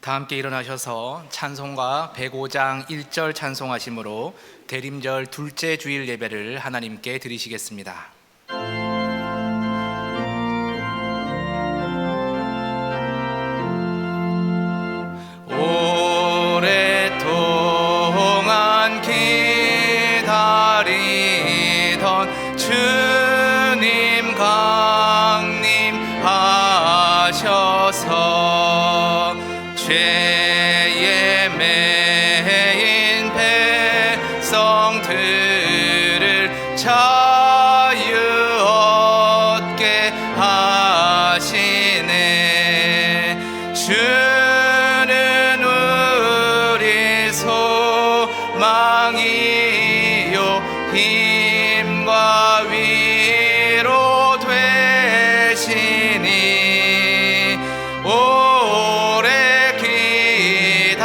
다 함께 일어나셔서 찬송가 105장 1절 찬송하심으로 대림절 둘째 주일 예배를 하나님께 드리시겠습니다. 오랫동안 기다리던 주님 강림하셔서 죄에 매인 백성들을 자유 얻게 하시네. 주는 우리 소망이요 힘과 위로 되시니 오래 기다리던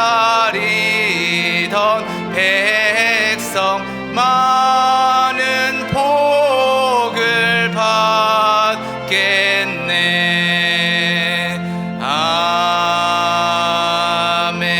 백성 많은 복을 받겠네. 아멘.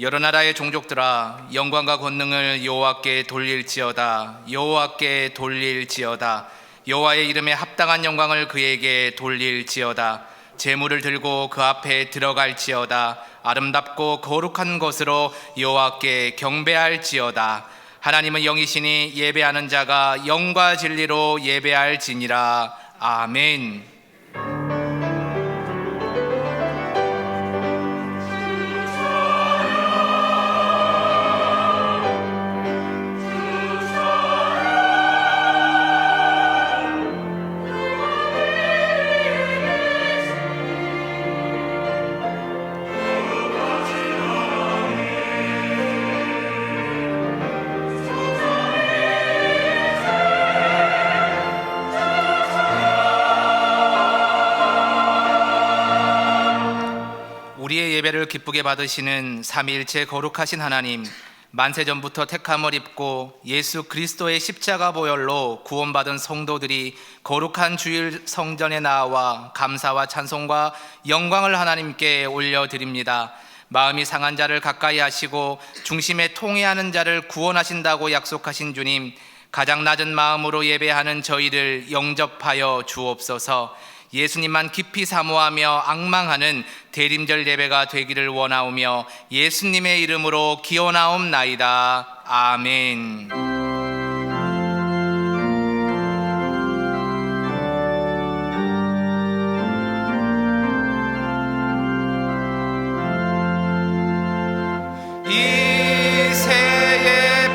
여러 나라의 종족들아, 영광과 권능을 여호와께 돌릴지어다. 여호와께 돌릴지어다. 여호와의 이름에 합당한 영광을 그에게 돌릴지어다. 제물을 들고 그 앞에 들어갈지어다. 아름답고 거룩한 것으로 여호와께 경배할지어다. 하나님은 영이시니 예배하는 자가 영과 진리로 예배할지니라. 아멘. 우리의 예배를 기쁘게 받으시는 삼위일체 거룩하신 하나님, 만세전부터 택함을 입고 예수 그리스도의 십자가 보혈로 구원받은 성도들이 거룩한 주일 성전에 나와 감사와 찬송과 영광을 하나님께 올려드립니다. 마음이 상한 자를 가까이 하시고 중심에 통회하는 자를 구원하신다고 약속하신 주님, 가장 낮은 마음으로 예배하는 저희를 영접하여 주옵소서. 예수님만 깊이 사모하며 앙망하는 대림절 예배가 되기를 원하오며 예수님의 이름으로 기원하옵나이다. 아멘. 이 새의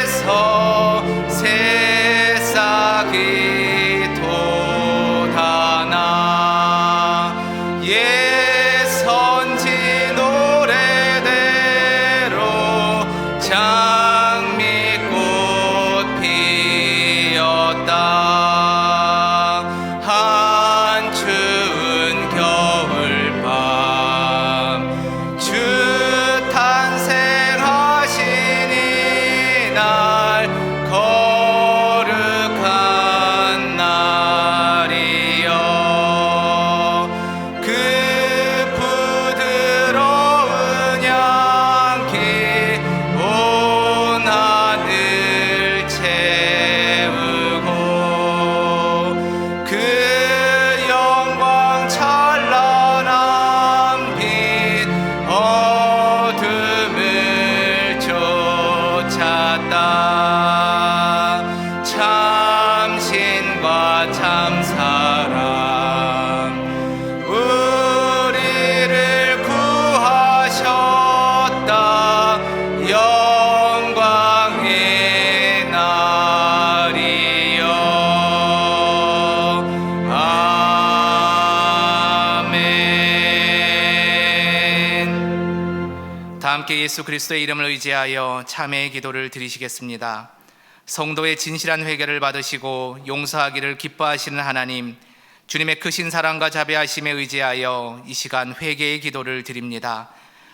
뿌리에서 새싹이 옛 선지 노래대로 장미꽃 피었다. 한 추운 겨울밤 주 탄생하시니 날 거룩한 날이여. 참신과 참사랑 우리를 구하셨다. 영광의 날이여. 아멘. 다 함께 예수 그리스도의 이름을 의지하여 참회의 기도를 드리시겠습니다. 성도의 진실한 회개를 받으시고 용서하기를 기뻐하시는 하나님, 주님의 크신 사랑과 자비하심에 의지하여 이 시간 회개의 기도를 드립니다.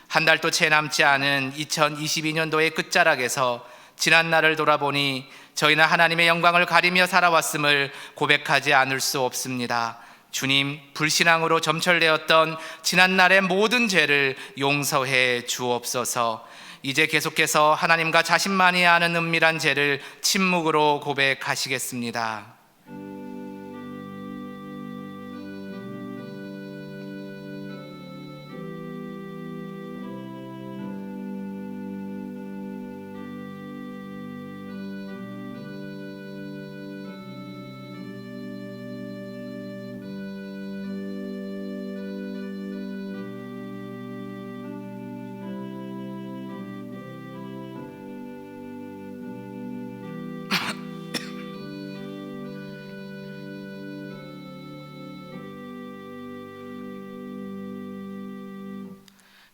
한 달도 채 남지 않은 2022년도의 끝자락에서 지난 날을 돌아보니 저희는 하나님의 영광을 가리며 살아왔음을 고백하지 않을 수 없습니다. 주님, 불신앙으로 점철되었던 지난날의 모든 죄를 용서해 주옵소서. 이제 계속해서 하나님과 자신만이 아는 은밀한 죄를 침묵으로 고백하시겠습니다.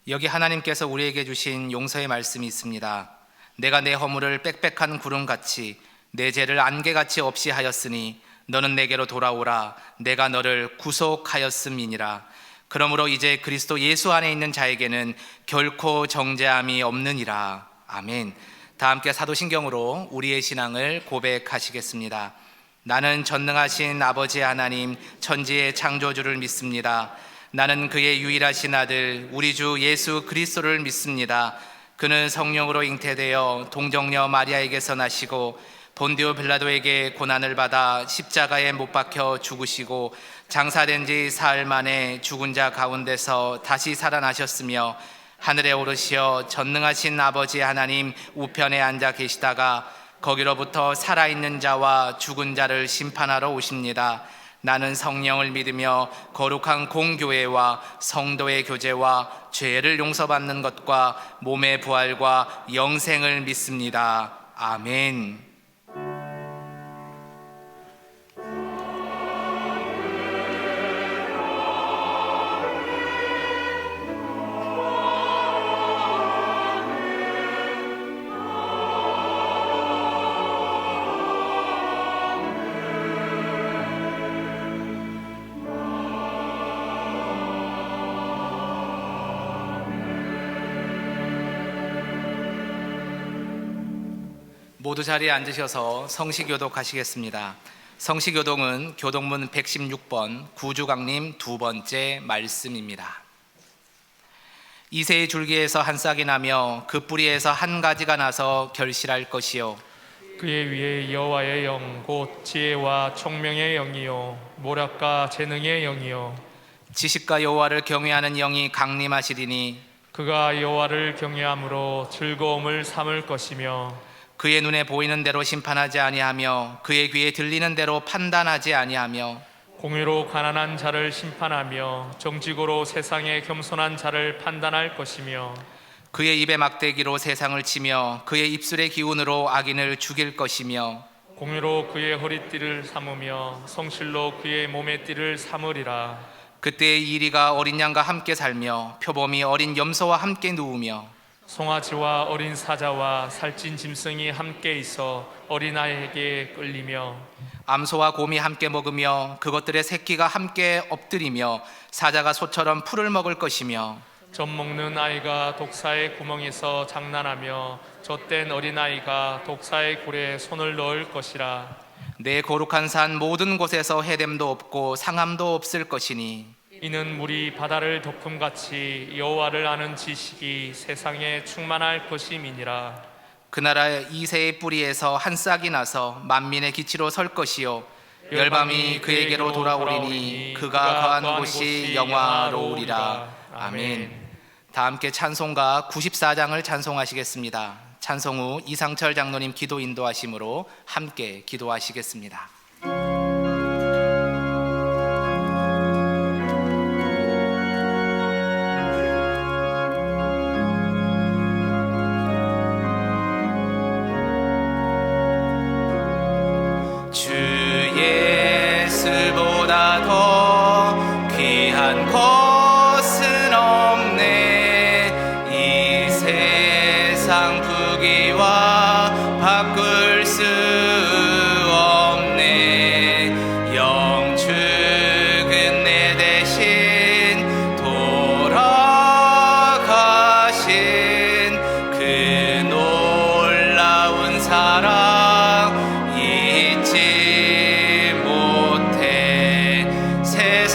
여기 하나님께서 우리에게 주신 용서의 말씀이 있습니다. 내가 내 허물을 빽빽한 구름같이 내 죄를 안개같이 없이 하였으니 너는 내게로 돌아오라. 내가 너를 구속하였음이니라. 그러므로 이제 그리스도 예수 안에 있는 자에게는 결코 정죄함이 없느니라. 아멘. 다 함께 사도신경으로 우리의 신앙을 고백하시겠습니다. 나는 전능하신 아버지 하나님 천지의 창조주를 믿습니다. 나는 그의 유일하신 아들 우리 주 예수 그리스도를 믿습니다. 그는 성령으로 잉태되어 동정녀 마리아에게서 나시고 본디오 빌라도에게 고난을 받아 십자가에 못 박혀 죽으시고 장사된 지 사흘 만에 죽은 자 가운데서 다시 살아나셨으며 하늘에 오르시어 전능하신 아버지 하나님 우편에 앉아 계시다가 거기로부터 살아있는 자와 죽은 자를 심판하러 오십니다. 나는 성령을 믿으며 거룩한 공교회와 성도의 교제와 죄를 용서받는 것과 몸의 부활과 영생을 믿습니다. 아멘. 모두 자리에 앉으셔서 성시교독하시겠습니다. 성시교독은 교독문 116번 구주강림 두 번째 말씀입니다. 이새의 줄기에서 한 싹이 나며 그 뿌리에서 한 가지가 나서 결실할 것이요 그의 위에 여호와의 영 곧 지혜와 총명의 영이요 모략과 재능의 영이요 지식과 여호와를 경외하는 영이 강림하시리니 그가 여호와를 경외함으로 즐거움을 삼을 것이며 그의 눈에 보이는 대로 심판하지 아니하며 그의 귀에 들리는 대로 판단하지 아니하며 공의로 가난한 자를 심판하며 정직으로 세상에 겸손한 자를 판단할 것이며 그의 입의 막대기로 세상을 치며 그의 입술의 기운으로 악인을 죽일 것이며 공의로 그의 허리띠를 삼으며 성실로 그의 몸의 띠를 삼으리라. 그때의 이리가 어린 양과 함께 살며 표범이 어린 염소와 함께 누우며 송아지와 어린 사자와 살찐 짐승이 함께 있어 어린아이에게 끌리며 암소와 곰이 함께 먹으며 그것들의 새끼가 함께 엎드리며 사자가 소처럼 풀을 먹을 것이며 젖 먹는 아이가 독사의 구멍에서 장난하며 젖된 어린아이가 독사의 굴에 손을 넣을 것이라. 내 거룩한 산 모든 곳에서 해됨도 없고 상함도 없을 것이니 이는 물이 바다를 덮음같이 여호와를 아는 지식이 세상에 충만할 것임이니라. 그 나라 이새의 뿌리에서 한 싹이 나서 만민의 기치로 설 것이요 열방이 그에게로 돌아오리니 그가 거한 곳이 영화로우리라. 아멘. 다 함께 찬송가 94장을 찬송하시겠습니다. 찬송 후 이상철 장로님 기도 인도하심으로 함께 기도하시겠습니다. 주 예수보다 더 귀한 것은 없네. 이 세상 부귀와 바꿀 수 없네. 영축은 내 대신 돌아가신 그 놀라운 사랑 잊지 못해. 세상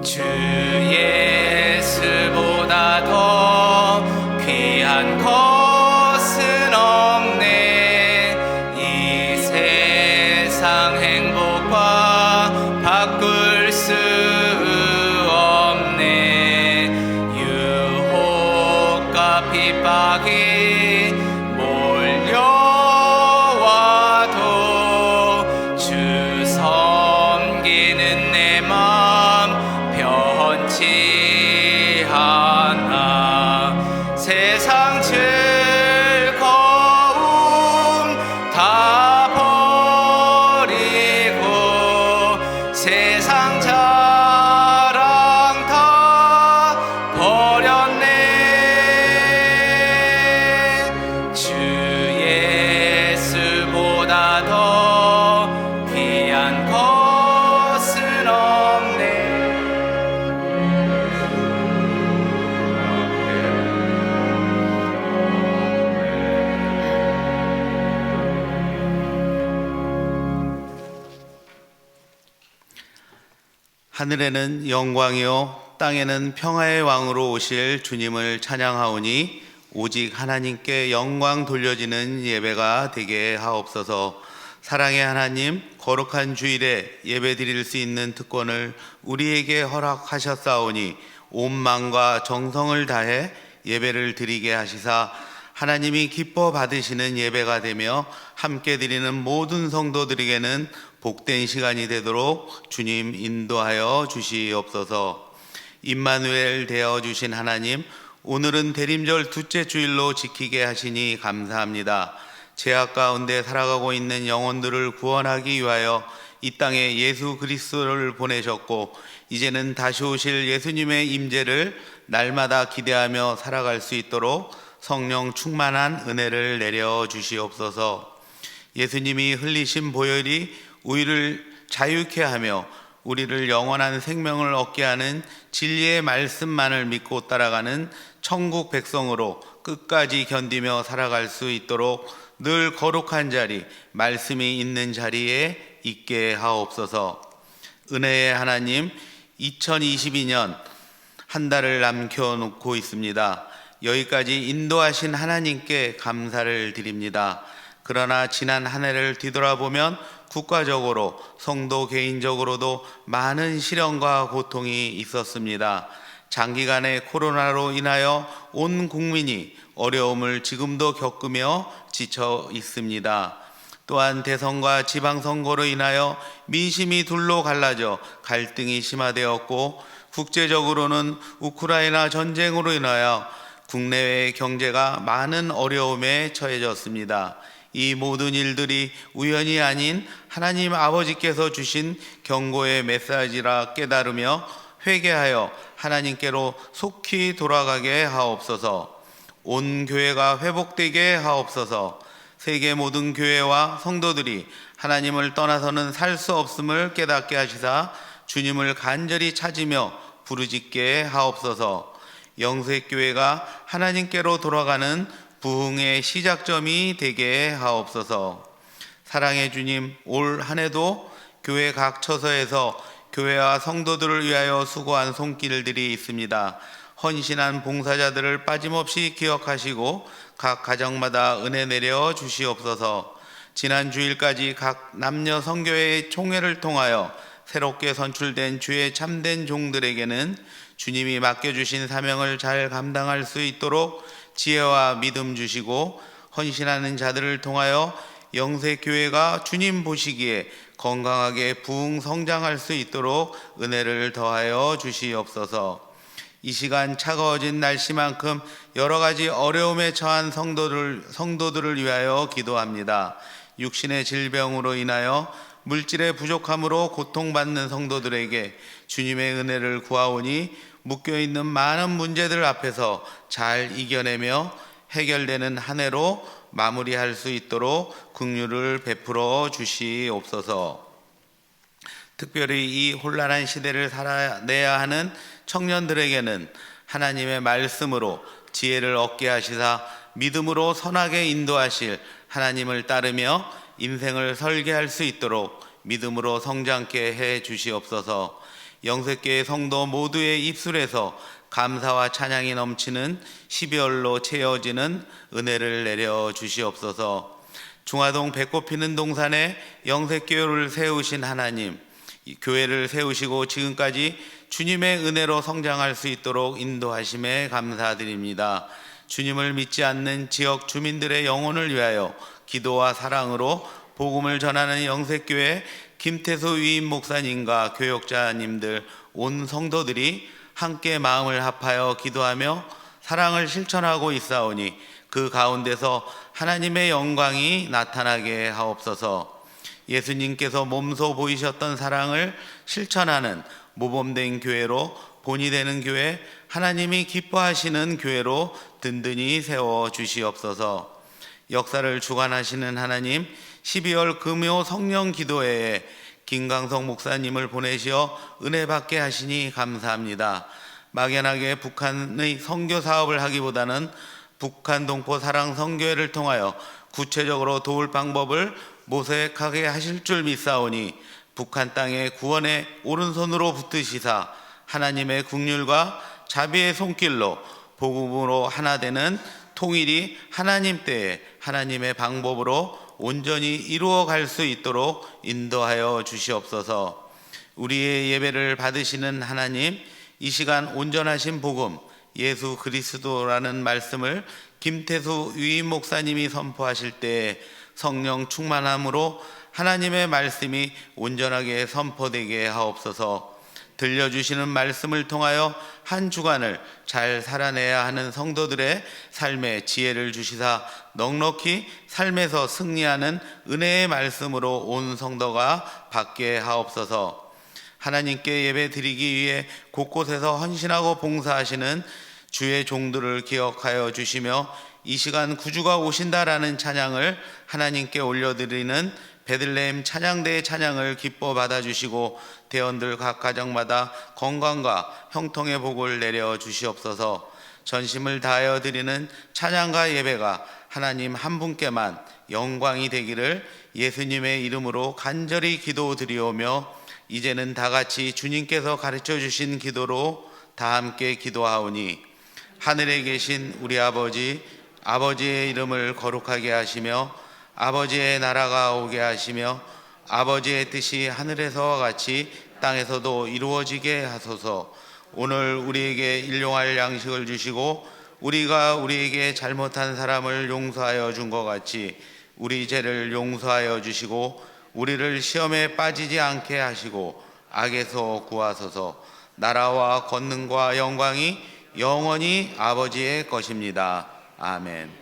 주 예수보다 더 귀한 것은 없네. 이 세상 행복과 바꿀 수 없네. 유혹과 핍박이 몰려와도 주 섬기는 내 맘 변치 않아. 세상 즐거움 다 버리고 세상 자랑 다 버렸네. 주 예수보다 더 귀한 것은 없네. 하늘에는 영광이요 땅에는 평화의 왕으로 오실 주님을 찬양하오니 오직 하나님께 영광 돌려지는 예배가 되게 하옵소서. 사랑의 하나님, 거룩한 주일에 예배 드릴 수 있는 특권을 우리에게 허락하셨사오니 온 마음과 정성을 다해 예배를 드리게 하시사 하나님이 기뻐 받으시는 예배가 되며 함께 드리는 모든 성도들에게는 복된 시간이 되도록 주님 인도하여 주시옵소서. 임마누엘 되어 주신 하나님, 오늘은 대림절 둘째 주일로 지키게 하시니 감사합니다. 죄악 가운데 살아가고 있는 영혼들을 구원하기 위하여 이 땅에 예수 그리스도를 보내셨고 이제는 다시 오실 예수님의 임재를 날마다 기대하며 살아갈 수 있도록 성령 충만한 은혜를 내려 주시옵소서. 예수님이 흘리신 보혈이 우리를 자유케 하며 우리를 영원한 생명을 얻게 하는 진리의 말씀만을 믿고 따라가는 천국 백성으로 끝까지 견디며 살아갈 수 있도록 늘 거룩한 자리, 말씀이 있는 자리에 있게 하옵소서. 은혜의 하나님, 2022년 한 달을 남겨놓고 있습니다. 여기까지 인도하신 하나님께 감사를 드립니다. 그러나 지난 한 해를 뒤돌아보면 국가적으로 성도 개인적으로도 많은 시련과 고통이 있었습니다. 장기간의 코로나로 인하여 온 국민이 어려움을 지금도 겪으며 지쳐 있습니다. 또한 대선과 지방선거로 인하여 민심이 둘로 갈라져 갈등이 심화되었고 국제적으로는 우크라이나 전쟁으로 인하여 국내외의 경제가 많은 어려움에 처해졌습니다. 이 모든 일들이 우연이 아닌 하나님 아버지께서 주신 경고의 메시지라 깨달으며 회개하여 하나님께로 속히 돌아가게 하옵소서. 온 교회가 회복되게 하옵소서. 세계 모든 교회와 성도들이 하나님을 떠나서는 살 수 없음을 깨닫게 하시사 주님을 간절히 찾으며 부르짖게 하옵소서. 영색교회가 하나님께로 돌아가는 부흥의 시작점이 되게 하옵소서. 사랑의 주님, 올 한 해도 교회 각 처소에서 교회와 성도들을 위하여 수고한 손길들이 있습니다. 헌신한 봉사자들을 빠짐없이 기억하시고 각 가정마다 은혜 내려 주시옵소서. 지난 주일까지 각 남녀 성교회의 총회를 통하여 새롭게 선출된 주의 참된 종들에게는 주님이 맡겨주신 사명을 잘 감당할 수 있도록 지혜와 믿음 주시고 헌신하는 자들을 통하여 영세교회가 주님 보시기에 건강하게 부흥 성장할 수 있도록 은혜를 더하여 주시옵소서. 이 시간 차가워진 날씨만큼 여러 가지 어려움에 처한 성도들을 위하여 기도합니다. 육신의 질병으로 인하여 물질의 부족함으로 고통받는 성도들에게 주님의 은혜를 구하오니 묶여있는 많은 문제들 앞에서 잘 이겨내며 해결되는 한 해로 마무리할 수 있도록 긍휼을 베풀어 주시옵소서. 특별히 이 혼란한 시대를 살아내야 하는 청년들에게는 하나님의 말씀으로 지혜를 얻게 하시사 믿음으로 선하게 인도하실 하나님을 따르며 인생을 설계할 수 있도록 믿음으로 성장케 해 주시옵소서. 영색교회 성도 모두의 입술에서 감사와 찬양이 넘치는 12월로 채워지는 은혜를 내려 주시옵소서. 중화동 배꽃 피는 동산에 영색교회를 세우신 하나님, 이 교회를 세우시고 지금까지 주님의 은혜로 성장할 수 있도록 인도하심에 감사드립니다. 주님을 믿지 않는 지역 주민들의 영혼을 위하여 기도와 사랑으로 복음을 전하는 영색교회 김태수 위임 목사님과 교역자님들 온 성도들이 함께 마음을 합하여 기도하며 사랑을 실천하고 있사오니 그 가운데서 하나님의 영광이 나타나게 하옵소서. 예수님께서 몸소 보이셨던 사랑을 실천하는 모범된 교회로 본이 되는 교회, 하나님이 기뻐하시는 교회로 든든히 세워 주시옵소서. 역사를 주관하시는 하나님, 12월 금요 성령 기도회에 김강성 목사님을 보내시어 은혜 받게 하시니 감사합니다. 막연하게 북한의 선교 사업을 하기보다는 북한 동포 사랑 선교회를 통하여 구체적으로 도울 방법을 모색하게 하실 줄 믿사오니 북한 땅의 구원의 오른손으로 붙드시사 하나님의 긍휼과 자비의 손길로 복음으로 하나 되는 통일이 하나님 때에 하나님의 방법으로 온전히 이루어 갈 수 있도록 인도하여 주시옵소서. 우리의 예배를 받으시는 하나님, 이 시간 온전하신 복음 예수 그리스도라는 말씀을 김태수 위임 목사님이 선포하실 때 성령 충만함으로 하나님의 말씀이 온전하게 선포되게 하옵소서. 들려주시는 말씀을 통하여 한 주간을 잘 살아내야 하는 성도들의 삶에 지혜를 주시사 넉넉히 삶에서 승리하는 은혜의 말씀으로 온 성도가 받게 하옵소서. 하나님께 예배 드리기 위해 곳곳에서 헌신하고 봉사하시는 주의 종들을 기억하여 주시며 이 시간 구주가 오신다라는 찬양을 하나님께 올려드리는 베들레헴 찬양대의 찬양을 기뻐 받아주시고 대원들 각 가정마다 건강과 형통의 복을 내려 주시옵소서. 전심을 다하여 드리는 찬양과 예배가 하나님 한 분께만 영광이 되기를 예수님의 이름으로 간절히 기도드리오며 이제는 다 같이 주님께서 가르쳐 주신 기도로 다 함께 기도하오니 하늘에 계신 우리 아버지, 아버지의 이름을 거룩하게 하시며 아버지의 나라가 오게 하시며 아버지의 뜻이 하늘에서와 같이 땅에서도 이루어지게 하소서. 오늘 우리에게 일용할 양식을 주시고 우리가 우리에게 잘못한 사람을 용서하여 준 것 같이 우리 죄를 용서하여 주시고 우리를 시험에 빠지지 않게 하시고 악에서 구하소서. 나라와 권능과 영광이 영원히 아버지의 것입니다. 아멘.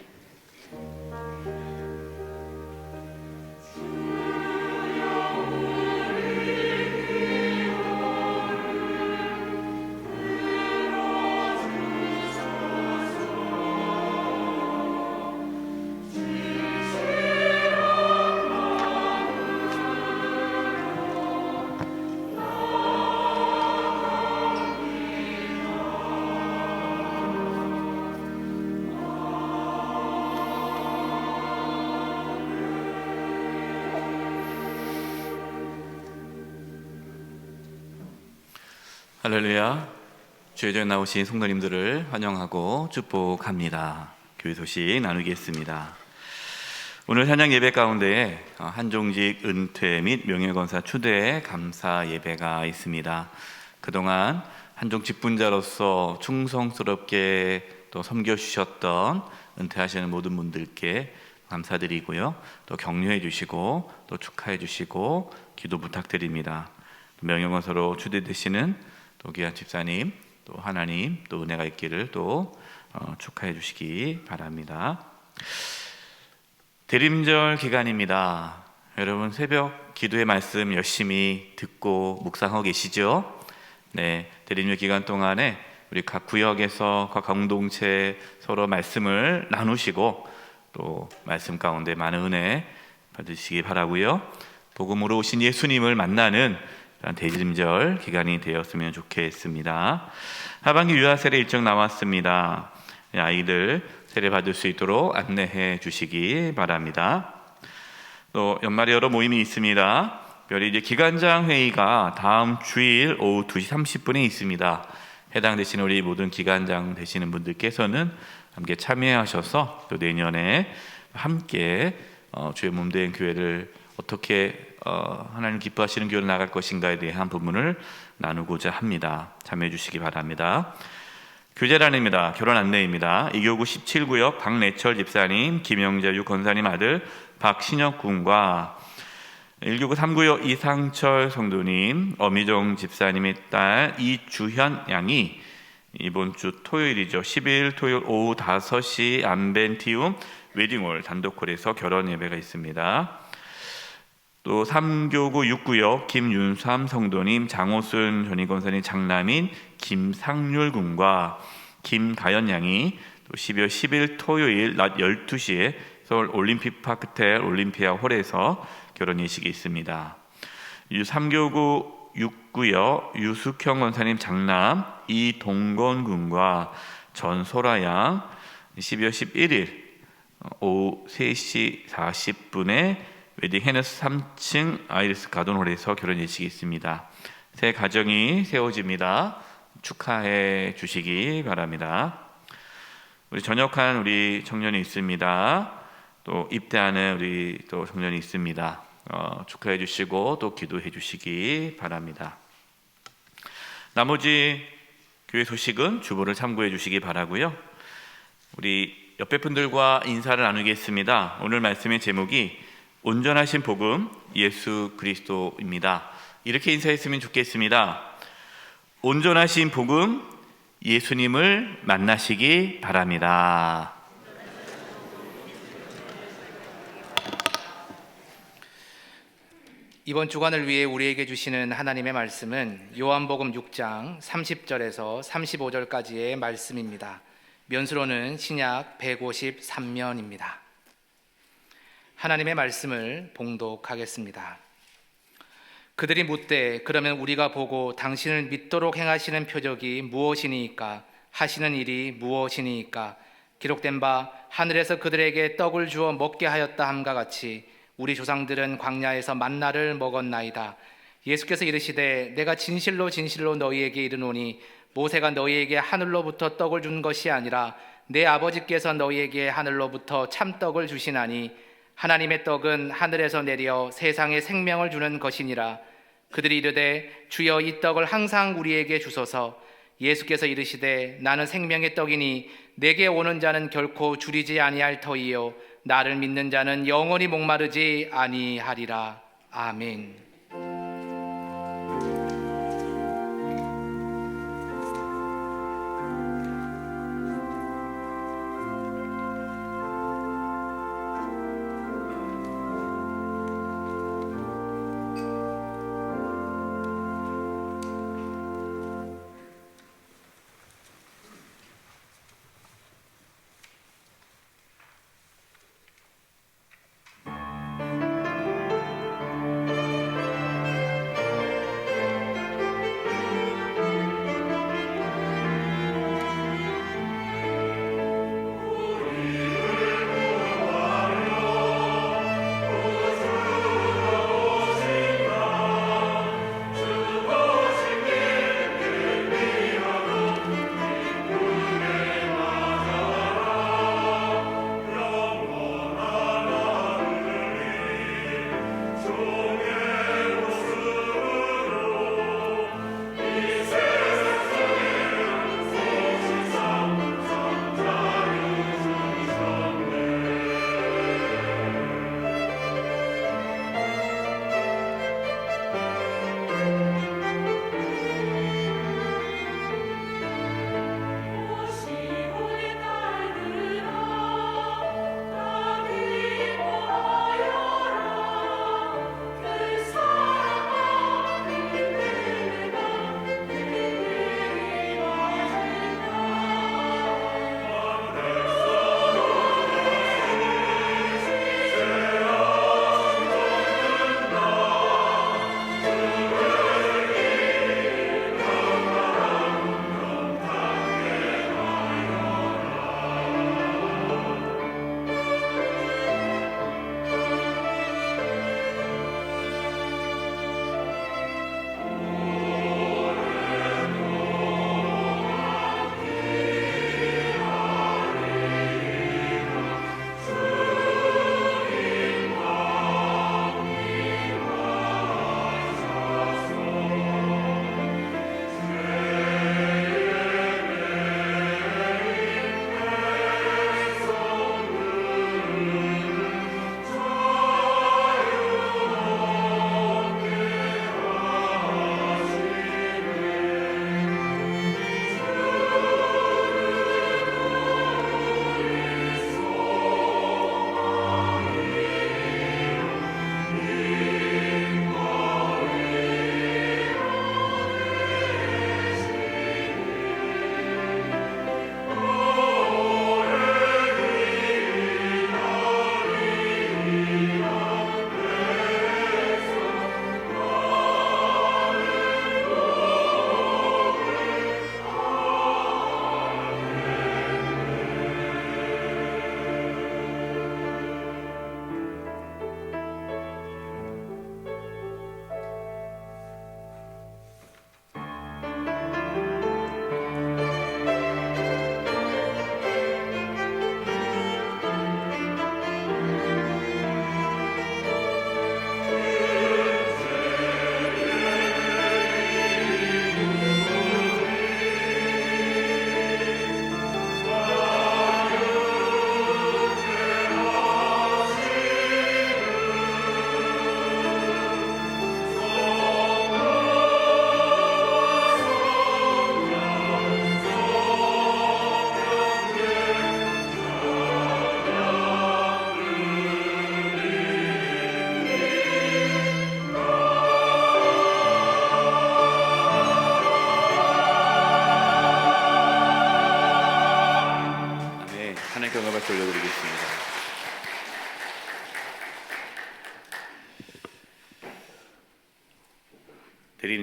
할렐루야. 주의 전에 나오신 성도님들을 환영하고 축복합니다. 교회 소식 나누겠습니다. 오늘 현장 예배 가운데 한종직 은퇴 및 명예건사 추대 감사 예배가 있습니다. 그동안 한종 직분자로서 충성스럽게 또 섬겨주셨던 은퇴하시는 모든 분들께 감사드리고요. 또 격려해 주시고 또 축하해 주시고 기도 부탁드립니다. 명예건사로 추대되시는 또 귀한 집사님, 또 하나님, 또 은혜가 있기를 또 축하해 주시기 바랍니다. 대림절 기간입니다. 여러분 새벽 기도의 말씀 열심히 듣고 묵상하고 계시죠? 네, 대림절 기간 동안에 우리 각 구역에서 각 공동체 서로 말씀을 나누시고 또 말씀 가운데 많은 은혜 받으시기 바라고요. 복음으로 오신 예수님을 만나는 대림절 기간이 되었으면 좋겠습니다. 하반기 유아 세례 일정 나왔습니다. 아이들 세례 받을 수 있도록 안내해 주시기 바랍니다. 또 연말에 여러 모임이 있습니다. 특별히 이제 기관장 회의가 다음 주일 오후 2시 30분에 있습니다. 해당되시는 우리 모든 기관장 되시는 분들께서는 함께 참여하셔서 또 내년에 함께 주의 몸된 교회를 어떻게 하나님 기뻐하시는 교회로 나갈 것인가에 대한 부분을 나누고자 합니다. 참여해 주시기 바랍니다. 교제란입니다. 결혼 안내입니다. 이교구 17구역 박내철 집사님, 김영자 유권사님 아들 박신혁 군과 1교구 3구역 이상철 성도님, 어미정 집사님의 딸 이주현 양이 이번 주 토요일이죠. 10일 토요일 오후 5시 안벤티움 웨딩홀 단독홀에서 결혼 예배가 있습니다. 또 3교구 6구역 김윤삼 성도님, 장호순 전의권사님 장남인 김상률 군과 김가연 양이 또 12월 10일 토요일 낮 12시에 서울 올림픽 파크텔 올림피아 홀에서 결혼 예식이 있습니다. 3교구 6구역 유숙형 권사님 장남 이동건 군과 전소라 양 12월 11일 오후 3시 40분에 웨딩 헤너스 3층 아이리스 가든홀에서 결혼 예식이 있습니다. 새 가정이 세워집니다. 축하해 주시기 바랍니다. 우리 전역한 우리 청년이 있습니다. 또 입대하는 우리 또 청년이 있습니다. 축하해 주시고 또 기도해 주시기 바랍니다. 나머지 교회 소식은 주보를 참고해 주시기 바라고요. 우리 옆에 분들과 인사를 나누겠습니다. 오늘 말씀의 제목이 온전하신 복음 예수 그리스도입니다. 이렇게 인사했으면 좋겠습니다. 온전하신 복음 예수님을 만나시기 바랍니다. 이번 주간을 위해 우리에게 주시는 하나님의 말씀은 요한복음 6장 30절에서 35절까지의 말씀입니다. 면수로는 신약 153면입니다. 하나님의 말씀을 봉독하겠습니다. 그들이 묻되 그러면 우리가 보고 당신을 믿도록 행하시는 표적이 무엇이니이까? 하시는 일이 무엇이니이까? 기록된 바 하늘에서 그들에게 떡을 주어 먹게 하였다 함과 같이 우리 조상들은 광야에서 만나를 먹었나이다. 예수께서 이르시되 내가 진실로 진실로 너희에게 이르노니 모세가 너희에게 하늘로부터 떡을 준 것이 아니라 내 아버지께서 너희에게 하늘로부터 참떡을 주시나니 하나님의 떡은 하늘에서 내려 세상에 생명을 주는 것이니라. 그들이 이르되 주여 이 떡을 항상 우리에게 주소서. 예수께서 이르시되 나는 생명의 떡이니 내게 오는 자는 결코 줄이지 아니할 터이요 나를 믿는 자는 영원히 목마르지 아니하리라. 아멘.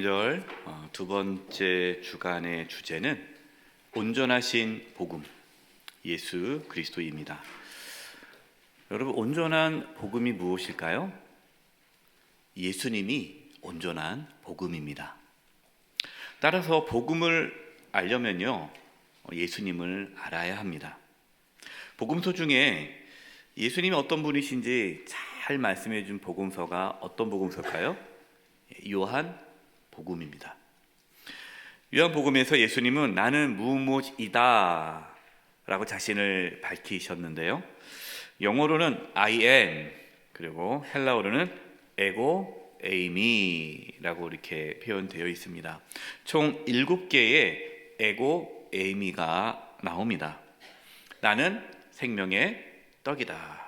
성탄절 두 번째 주간의 주제는 온전하신 복음, 예수 그리스도입니다. 여러분, 온전한 복음이 무엇일까요? 예수님이 온전한 복음입니다. 따라서 복음을 알려면요, 예수님을 알아야 합니다. 복음서 중에 예수님이 어떤 분이신지 잘 말씀해 준 복음서가 어떤 복음서일까요? 요한 복음입니다. 요한 복음에서 예수님은 나는 무엇이다 라고 자신을 밝히셨는데요, 영어로는 I am, 그리고 헬라어로는 에고 에이미라고 이렇게 표현되어 있습니다. 총 7개의 에고 에이미가 나옵니다. 나는 생명의 떡이다.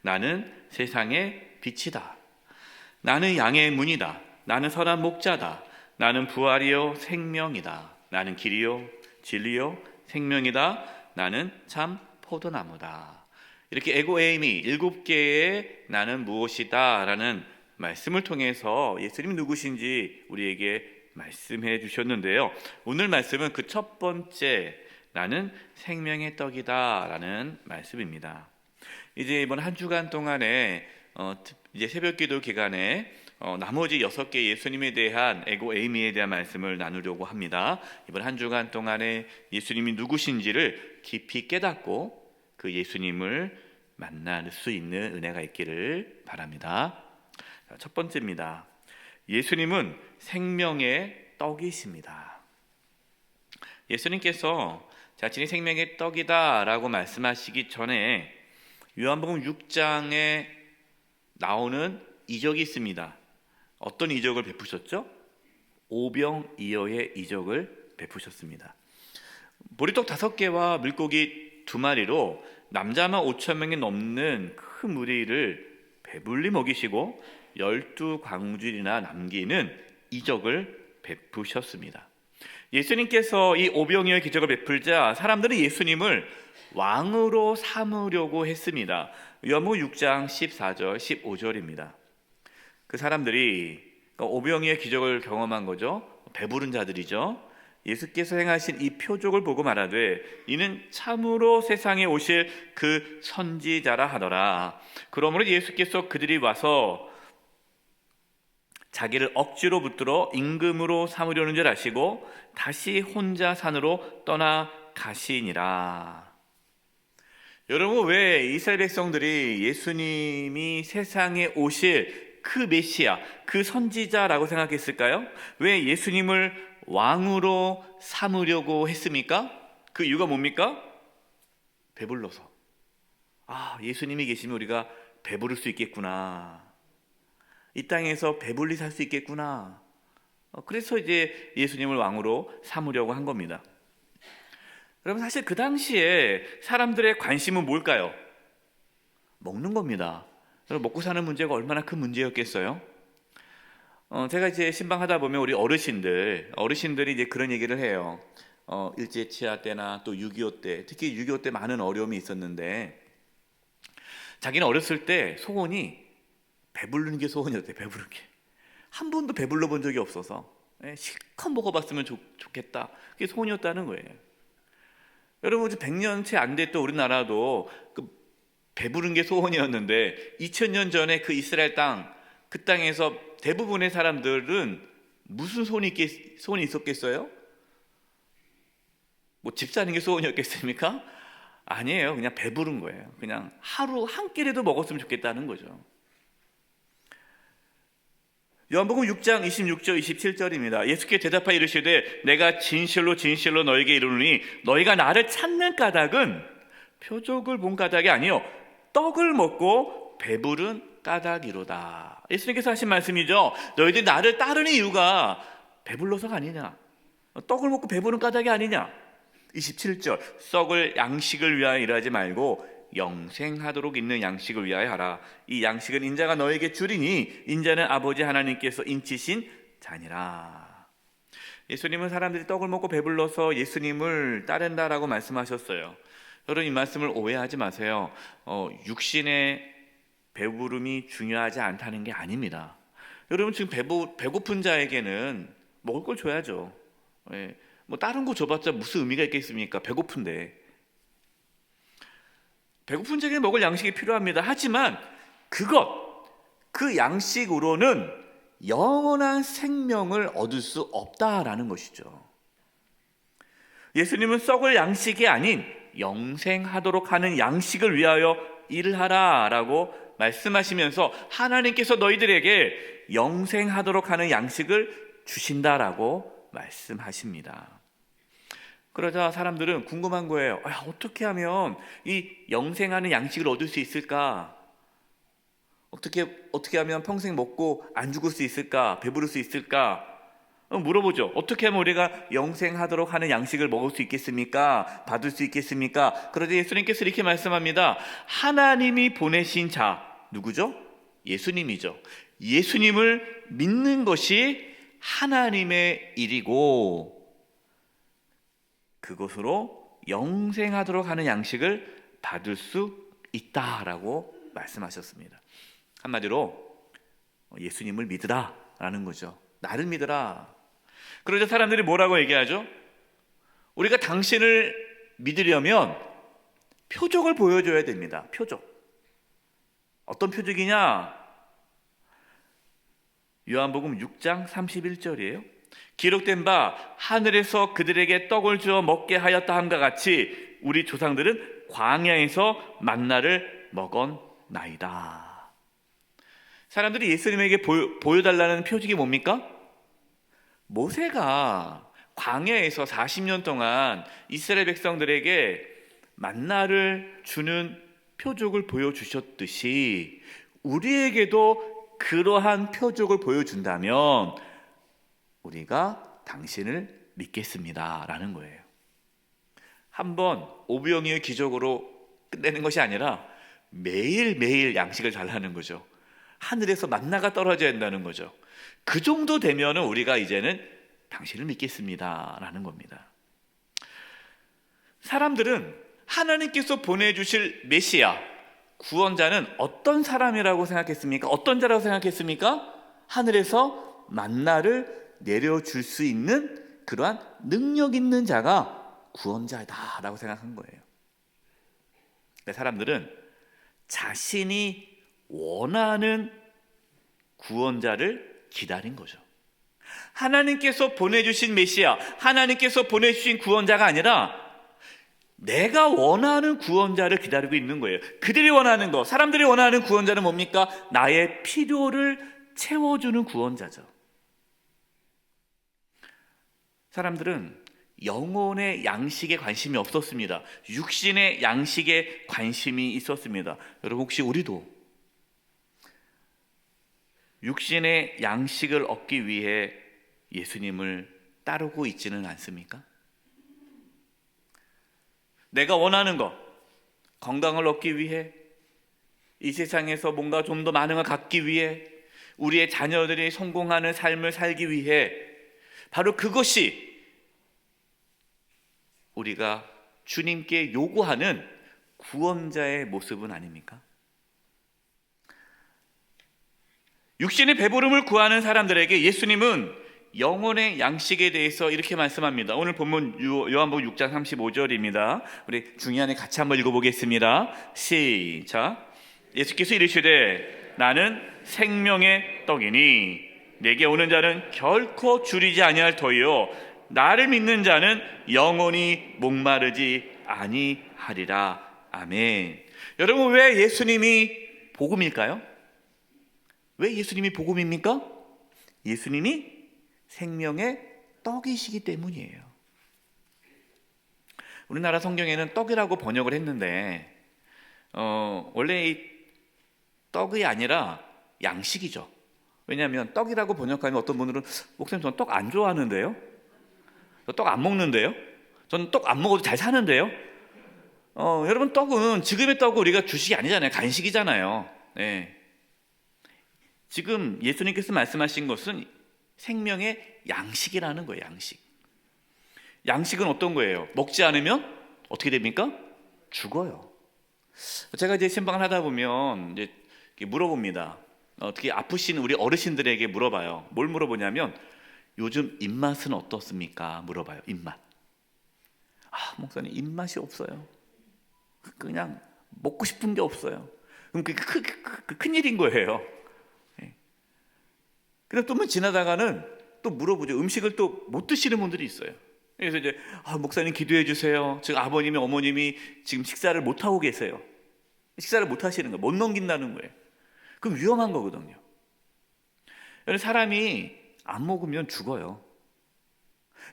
나는 세상의 빛이다. 나는 양의 문이다. 나는 선한 목자다. 나는 부활이요 생명이다. 나는 길이요 진리요 생명이다. 나는 참 포도나무다. 이렇게 에고 에이미 7개의 나는 무엇이다 라는 말씀을 통해서 예수님 누구신지 우리에게 말씀해 주셨는데요, 오늘 말씀은 그 첫 번째 나는 생명의 떡이다 라는 말씀입니다. 이제 이번 한 주간 동안에 이제 새벽기도 기간에 나머지 6개 예수님에 대한 에고 에이미에 대한 말씀을 나누려고 합니다. 이번 한 주간 동안에 예수님이 누구신지를 깊이 깨닫고 그 예수님을 만날 수 있는 은혜가 있기를 바랍니다. 첫 번째입니다. 예수님은 생명의 떡이십니다. 예수님께서 자신이 생명의 떡이다 라고 말씀하시기 전에 요한복음 6장에 나오는 이적이 있습니다. 어떤 이적을 베푸셨죠? 오병이어의 이적을 베푸셨습니다. 보리떡 5개와 물고기 2마리로 남자만 5,000명이 넘는 큰 무리를 배불리 먹이시고 12광주리나 남기는 이적을 베푸셨습니다. 예수님께서 이 오병이어의 기적을 베풀자 사람들은 예수님을 왕으로 삼으려고 했습니다. 요한복음 6장 14절 15절입니다. 그 사람들이 오병이어의 기적을 경험한 거죠. 배부른 자들이죠. 예수께서 행하신 이 표적을 보고 말하되 이는 참으로 세상에 오실 그 선지자라 하더라. 그러므로 예수께서 그들이 와서 자기를 억지로 붙들어 임금으로 삼으려는 줄 아시고 다시 혼자 산으로 떠나 가시니라. 여러분, 왜 이스라엘 백성들이 예수님이 세상에 오실 그 메시아, 그 선지자라고 생각했을까요? 왜 예수님을 왕으로 삼으려고 했습니까? 그 이유가 뭡니까? 배불러서. 예수님이 계시면 우리가 배부를 수 있겠구나. 이 땅에서 배불리 살 수 있겠구나. 그래서 이제 예수님을 왕으로 삼으려고 한 겁니다. 여러분, 사실 그 당시에 사람들의 관심은 뭘까요? 먹는 겁니다. 여러분, 먹고 사는 문제가 얼마나 큰 문제였겠어요? 제가 이제 신방하다 보면 우리 어르신들이 이제 그런 얘기를 해요. 일제치하 때나 또 6.25 때, 특히 6.25 때 많은 어려움이 있었는데 자기는 어렸을 때 소원이 배부르는 게 소원이었대요. 배부르는 게. 한 번도 배불러 본 적이 없어서 실컷 먹어봤으면 좋겠다. 그게 소원이었다는 거예요. 여러분, 100년 채 안 됐던 우리나라도 그 배부른 게 소원이었는데 2000년 전에 그 이스라엘 땅, 그 땅에서 대부분의 사람들은 무슨 소원이 있었겠어요? 집 사는 게 소원이었겠습니까? 아니에요. 그냥 배부른 거예요. 그냥 하루 한 끼라도 먹었으면 좋겠다는 거죠. 요한복음 6장 26절 27절입니다. 예수께 대답하여 이르시되 내가 진실로 진실로 너에게 이르노니 너희가 나를 찾는 까닭은 표적을 본 까닭이 아니요 떡을 먹고 배부른 까닭이로다. 예수님께서 하신 말씀이죠. 너희들이 나를 따르는 이유가 배불러서가 아니냐, 떡을 먹고 배부른 까닭이 아니냐. 27절 썩을 양식을 위하여 일하지 말고 영생하도록 있는 양식을 위하여 하라. 이 양식은 인자가 너에게 주리니 인자는 아버지 하나님께서 인치신 자니라. 예수님은 사람들이 떡을 먹고 배불러서 예수님을 따른다라고 말씀하셨어요. 여러분, 이 말씀을 오해하지 마세요. 육신의 배부름이 중요하지 않다는 게 아닙니다. 여러분 지금 배고픈 자에게는 먹을 걸 줘야죠. 예, 뭐 다른 거 줘봤자 무슨 의미가 있겠습니까? 배고픈데. 배고픈 자에게 먹을 양식이 필요합니다. 하지만 그 양식으로는 영원한 생명을 얻을 수 없다라는 것이죠. 예수님은 썩을 양식이 아닌 영생하도록 하는 양식을 위하여 일을 하라라고 말씀하시면서 하나님께서 너희들에게 영생하도록 하는 양식을 주신다라고 말씀하십니다. 그러자 사람들은 궁금한 거예요. 어떻게 하면 이 영생하는 양식을 얻을 수 있을까? 어떻게 하면 평생 먹고 안 죽을 수 있을까? 배부를 수 있을까? 물어보죠. 어떻게 하면 우리가 영생하도록 하는 양식을 먹을 수 있겠습니까? 받을 수 있겠습니까? 그러자 예수님께서 이렇게 말씀합니다. 하나님이 보내신 자, 누구죠? 예수님이죠. 예수님을 믿는 것이 하나님의 일이고 그것으로 영생하도록 하는 양식을 받을 수 있다라고 말씀하셨습니다. 한마디로 예수님을 믿으라라는 거죠. 나를 믿으라. 그러자 사람들이 뭐라고 얘기하죠? 우리가 당신을 믿으려면 표적을 보여줘야 됩니다. 표적. 어떤 표적이냐? 요한복음 6장 31절이에요. 기록된 바 하늘에서 그들에게 떡을 주어 먹게 하였다 함과 같이 우리 조상들은 광야에서 만나를 먹었나이다. 사람들이 예수님에게 보여달라는 표적이 뭡니까? 모세가 광야에서 40년 동안 이스라엘 백성들에게 만나를 주는 표적을 보여주셨듯이 우리에게도 그러한 표적을 보여준다면 우리가 당신을 믿겠습니다 라는 거예요. 한번 오병이의 기적으로 끝내는 것이 아니라 매일매일 양식을 달라는 거죠. 하늘에서 만나가 떨어져야 한다는 거죠. 그 정도 되면 우리가 이제는 당신을 믿겠습니다 라는 겁니다. 사람들은 하나님께서 보내주실 메시아, 구원자는 어떤 사람이라고 생각했습니까? 어떤 자라고 생각했습니까? 하늘에서 만나를 내려줄 수 있는 그러한 능력 있는 자가 구원자다라고 생각한 거예요. 근데 사람들은 자신이 원하는 구원자를 기다린 거죠. 하나님께서 보내주신 메시아, 하나님께서 보내주신 구원자가 아니라 내가 원하는 구원자를 기다리고 있는 거예요. 그들이 원하는 거, 사람들이 원하는 구원자는 뭡니까? 나의 필요를 채워주는 구원자죠. 사람들은 영혼의 양식에 관심이 없었습니다. 육신의 양식에 관심이 있었습니다. 여러분 혹시 우리도 육신의 양식을 얻기 위해 예수님을 따르고 있지는 않습니까? 내가 원하는 것, 건강을 얻기 위해, 이 세상에서 뭔가 좀 더 많은 걸 갖기 위해, 우리의 자녀들이 성공하는 삶을 살기 위해, 바로 그것이 우리가 주님께 요구하는 구원자의 모습은 아닙니까? 육신의 배부름을 구하는 사람들에게 예수님은 영혼의 양식에 대해서 이렇게 말씀합니다. 오늘 본문 요한복음 6장 35절입니다. 우리 중요한에 같이 한번 읽어보겠습니다. 시작. 예수께서 이르시되 나는 생명의 떡이니 내게 오는 자는 결코 줄이지 아니할 터이요 나를 믿는 자는 영원히 목마르지 아니하리라. 아멘. 여러분 왜 예수님이 복음일까요? 왜 예수님이 복음입니까? 예수님이 생명의 떡이시기 때문이에요. 우리나라 성경에는 떡이라고 번역을 했는데 원래 이 떡이 아니라 양식이죠. 왜냐하면 떡이라고 번역하면 어떤 분들은 목사님 저는 떡 안 좋아하는데요? 저 떡 안 먹는데요? 저는 떡 안 먹어도 잘 사는데요? 여러분 떡은 지금의 떡은 우리가 주식이 아니잖아요. 간식이잖아요. 네. 지금 예수님께서 말씀하신 것은 생명의 양식이라는 거예요. 양식. 양식은 어떤 거예요? 먹지 않으면 어떻게 됩니까? 죽어요. 제가 이제 신방을 하다 보면 이제 물어봅니다. 특히 아프신 우리 어르신들에게 물어봐요. 뭘 물어보냐면 요즘 입맛은 어떻습니까? 물어봐요. 입맛. 목사님 입맛이 없어요. 그냥 먹고 싶은 게 없어요. 그럼 그게 큰일인 거예요. 그래서 또 지나다가는 또 물어보죠. 음식을 또 못 드시는 분들이 있어요. 그래서 이제 목사님 기도해 주세요. 지금 아버님이 어머님이 지금 식사를 못 하고 계세요. 식사를 못 하시는 거예요. 못 넘긴다는 거예요. 그럼 위험한 거거든요. 사람이 안 먹으면 죽어요.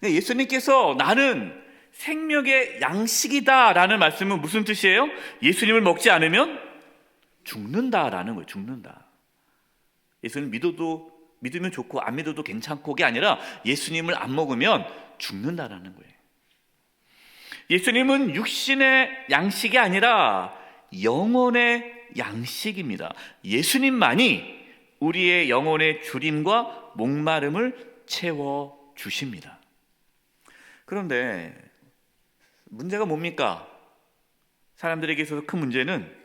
예수님께서 나는 생명의 양식이다라는 말씀은 무슨 뜻이에요? 예수님을 먹지 않으면 죽는다라는 거예요. 죽는다. 예수님 믿으면 좋고 안 믿어도 괜찮고 게 아니라 예수님을 안 먹으면 죽는다라는 거예요. 예수님은 육신의 양식이 아니라 영혼의 양식입니다. 예수님만이 우리의 영혼의 주림과 목마름을 채워 주십니다. 그런데 문제가 뭡니까? 사람들에게 있어서 큰 문제는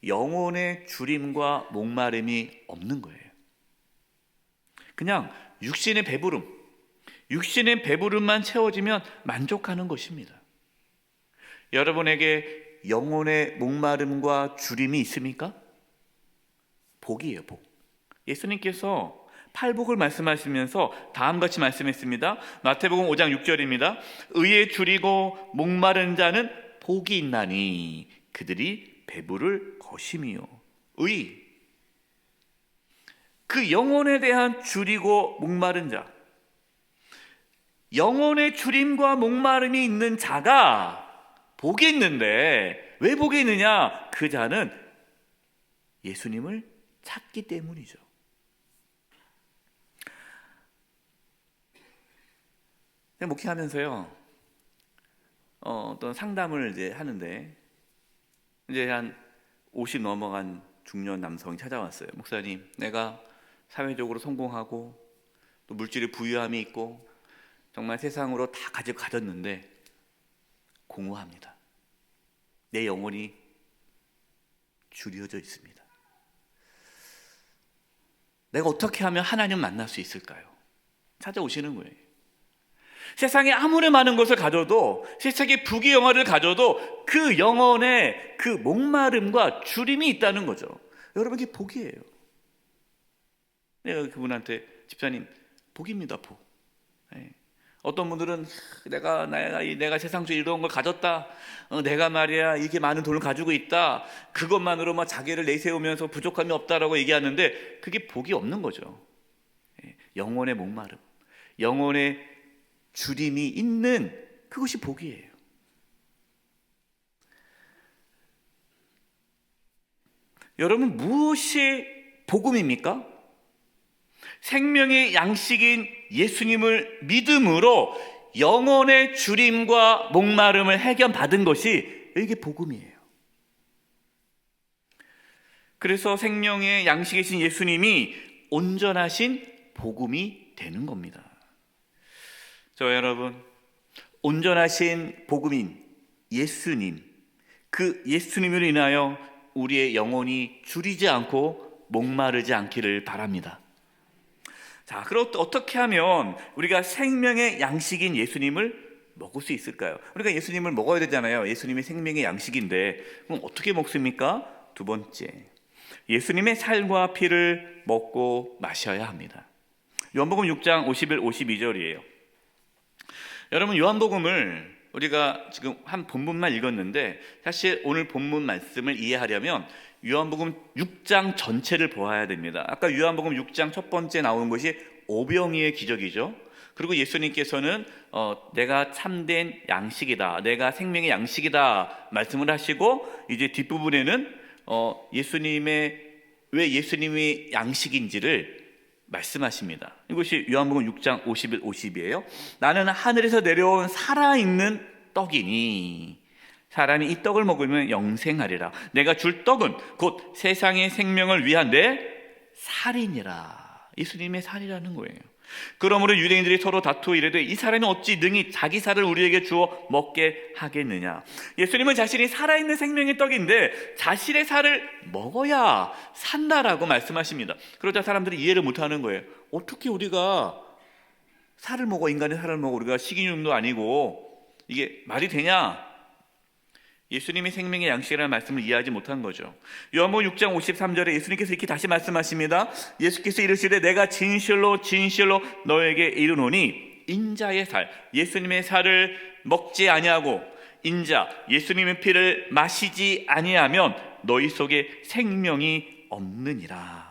영혼의 주림과 목마름이 없는 거예요. 그냥 육신의 배부름만 채워지면 만족하는 것입니다. 여러분에게 영혼의 목마름과 주림이 있습니까? 복이에요, 복. 예수님께서 팔복을 말씀하시면서 다음같이 말씀했습니다. 마태복음 5장 6절입니다. 의에 줄이고 목마른 자는 복이 있나니 그들이 배부를 것임이요. 의, 그 영혼에 대한 줄이고 목마른 자, 영혼의 줄임과 목마름이 있는 자가 복이 있는데 왜 복이 있느냐? 그 자는 예수님을 찾기 때문이죠. 목회하면서요, 어떤 상담을 이제 하는데 이제 한 50 넘어간 중년 남성이 찾아왔어요. 목사님, 내가 사회적으로 성공하고 또 물질의 부유함이 있고 정말 세상으로 다 가졌는데 공허합니다. 내 영혼이 줄여져 있습니다. 내가 어떻게 하면 하나님 만날 수 있을까요? 찾아오시는 거예요. 세상에 아무리 많은 것을 가져도, 세상에 부귀영화를 가져도 그 영혼에 그 목마름과 주림이 있다는 거죠. 여러분, 이게 복이에요. 내가 그분한테, 집사님, 복입니다, 복. 네. 어떤 분들은 내가 세상적으로 이런 걸 가졌다, 내가 말이야 이렇게 많은 돈을 가지고 있다, 그것만으로 막 자기를 내세우면서 부족함이 없다라고 얘기하는데 그게 복이 없는 거죠. 영혼의 목마름, 영혼의 주림이 있는 그것이 복이에요. 여러분, 무엇이 복음입니까? 생명의 양식인 예수님을 믿음으로 영혼의 주림과 목마름을 해결받은 것이 이게 복음이에요. 그래서 생명의 양식이신 예수님이 온전하신 복음이 되는 겁니다. 여러분, 온전하신 복음인 예수님, 그 예수님으로 인하여 우리의 영혼이 줄이지 않고 목마르지 않기를 바랍니다. 자, 그럼 어떻게 하면 우리가 생명의 양식인 예수님을 먹을 수 있을까요? 우리가 예수님을 먹어야 되잖아요. 예수님이 생명의 양식인데 그럼 어떻게 먹습니까? 두 번째, 예수님의 살과 피를 먹고 마셔야 합니다. 요한복음 6장 51, 52절이에요. 여러분, 요한복음을 우리가 지금 한 본문만 읽었는데 사실 오늘 본문 말씀을 이해하려면 요한복음 6장 전체를 보아야 됩니다. 아까 요한복음 6장 첫 번째 나온 것이 오병이의 기적이죠. 그리고 예수님께서는 내가 참된 양식이다, 내가 생명의 양식이다 말씀을 하시고, 이제 뒷부분에는 왜 예수님이 양식인지를 말씀하십니다. 이것이 요한복음 6장 51, 50이에요. 나는 하늘에서 내려온 살아있는 떡이니 사람이 이 떡을 먹으면 영생하리라. 내가 줄 떡은 곧 세상의 생명을 위한 내 살이니라. 예수님의 살이라는 거예요. 그러므로 유대인들이 서로 다투어 이르되 이 사람이 어찌 능히 자기 살을 우리에게 주어 먹게 하겠느냐. 예수님은 자신이 살아있는 생명의 떡인데 자신의 살을 먹어야 산다라고 말씀하십니다. 그러자 사람들이 이해를 못하는 거예요. 어떻게 우리가 살을 먹어, 인간의 살을 먹어, 우리가 식인종도 아니고 이게 말이 되냐? 예수님이 생명의 양식이라는 말씀을 이해하지 못한 거죠. 요한복음 6장 53절에 예수님께서 이렇게 다시 말씀하십니다. 예수께서 이르시되 내가 진실로 진실로 너에게 이르노니 인자의 살, 예수님의 살을 먹지 아니하고 인자, 예수님의 피를 마시지 아니하면 너희 속에 생명이 없느니라.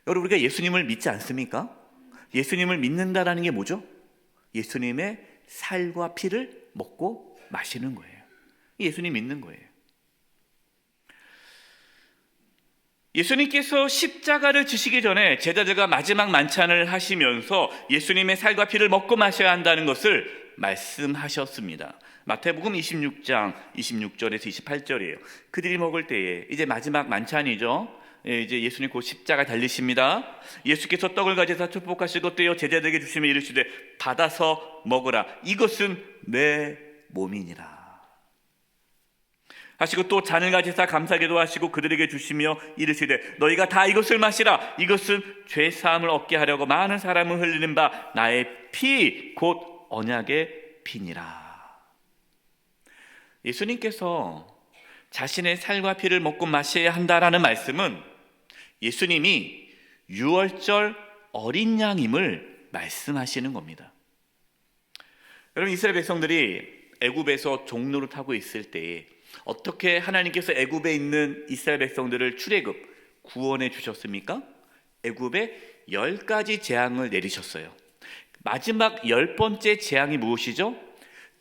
여러분, 우리가 예수님을 믿지 않습니까? 예수님을 믿는다라는 게 뭐죠? 예수님의 살과 피를 먹고 마시는 거예요. 예수님 믿는 거예요. 예수님께서 십자가를 지시기 전에 제자들과 마지막 만찬을 하시면서 예수님의 살과 피를 먹고 마셔야 한다는 것을 말씀하셨습니다. 마태복음 26장 26절에서 28절이에요. 그들이 먹을 때에 이제 마지막 만찬이죠. 이제 예수님 곧 십자가 달리십니다. 예수께서 떡을 가져서 축복하시고 떼어 제자들에게 주시며 이르시되 받아서 먹으라. 이것은 내 몸이니라 하시고 또 잔을 가지사 감사기도 하시고 그들에게 주시며 이르시되 너희가 다 이것을 마시라. 이것은 죄 사함을 얻게 하려고 많은 사람을 흘리는 바 나의 피 곧 언약의 피니라. 예수님께서 자신의 살과 피를 먹고 마셔야 한다라는 말씀은 예수님이 유월절 어린 양임을 말씀하시는 겁니다. 여러분, 이스라엘 백성들이 애굽에서 종로를 타고 있을 때에 어떻게 하나님께서 애굽에 있는 이스라엘 백성들을 출애굽 구원해 주셨습니까? 애굽에 10가지 재앙을 내리셨어요. 마지막 10번째 재앙이 무엇이죠?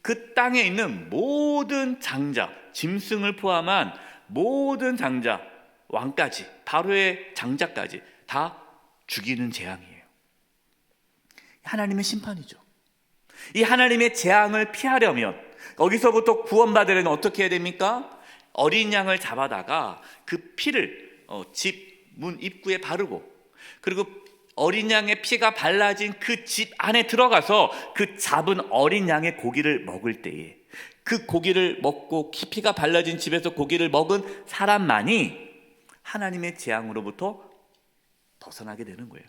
그 땅에 있는 모든 장자, 짐승을 포함한 모든 장자, 왕까지, 바로의 장자까지 다 죽이는 재앙이에요. 하나님의 심판이죠. 이 하나님의 재앙을 피하려면, 거기서부터 구원받으려면 어떻게 해야 됩니까? 어린 양을 잡아다가 그 피를 집 문 입구에 바르고, 그리고 어린 양의 피가 발라진 그 집 안에 들어가서 그 잡은 어린 양의 고기를 먹을 때에 그 고기를 먹고 피가 발라진 집에서 고기를 먹은 사람만이 하나님의 재앙으로부터 벗어나게 되는 거예요.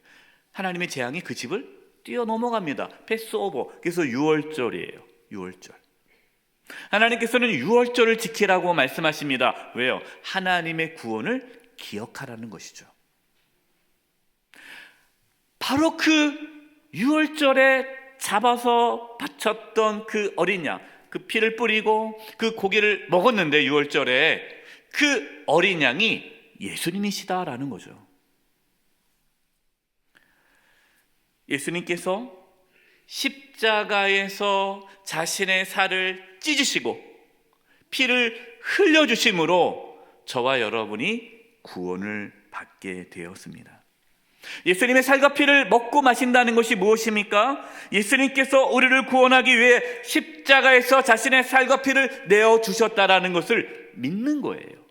하나님의 재앙이 그 집을 뛰어넘어갑니다. 패스오버. 그래서 유월절이에요. 유월절. 하나님께서는 유월절을 지키라고 말씀하십니다. 왜요? 하나님의 구원을 기억하라는 것이죠. 바로 그 유월절에 잡아서 바쳤던 그 어린 양, 그 피를 뿌리고 그 고기를 먹었는데 유월절에 그 어린 양이 예수님이시다라는 거죠. 예수님께서 십자가에서 자신의 살을 찢으시고 피를 흘려주심으로 저와 여러분이 구원을 받게 되었습니다. 예수님의 살과 피를 먹고 마신다는 것이 무엇입니까? 예수님께서 우리를 구원하기 위해 십자가에서 자신의 살과 피를 내어주셨다라는 것을 믿는 거예요.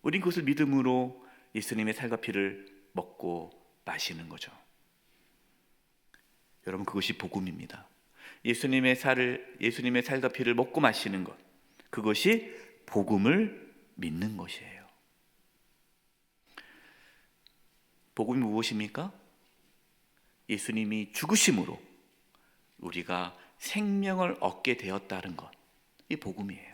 우린 그것을 믿음으로 예수님의 살과 피를 먹고 마시는 거죠. 여러분, 그것이 복음입니다. 예수님의 살과 피를 먹고 마시는 것, 그것이 복음을 믿는 것이에요. 복음이 무엇입니까? 예수님이 죽으심으로 우리가 생명을 얻게 되었다는 것, 이 복음이에요.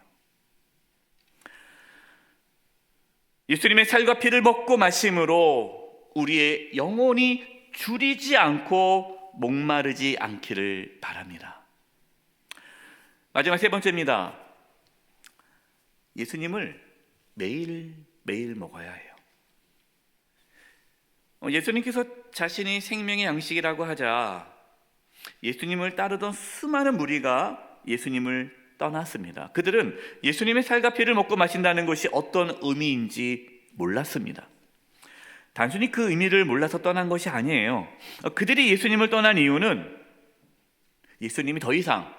예수님의 살과 피를 먹고 마심으로 우리의 영혼이 줄이지 않고 목마르지 않기를 바랍니다. 마지막 세 번째입니다. 예수님을 매일 먹어야 해요. 예수님께서 자신이 생명의 양식이라고 하자 예수님을 따르던 수많은 무리가 예수님을 떠났습니다. 그들은 예수님의 살과 피를 먹고 마신다는 것이 어떤 의미인지 몰랐습니다. 단순히 그 의미를 몰라서 떠난 것이 아니에요. 그들이 예수님을 떠난 이유는 예수님이 더 이상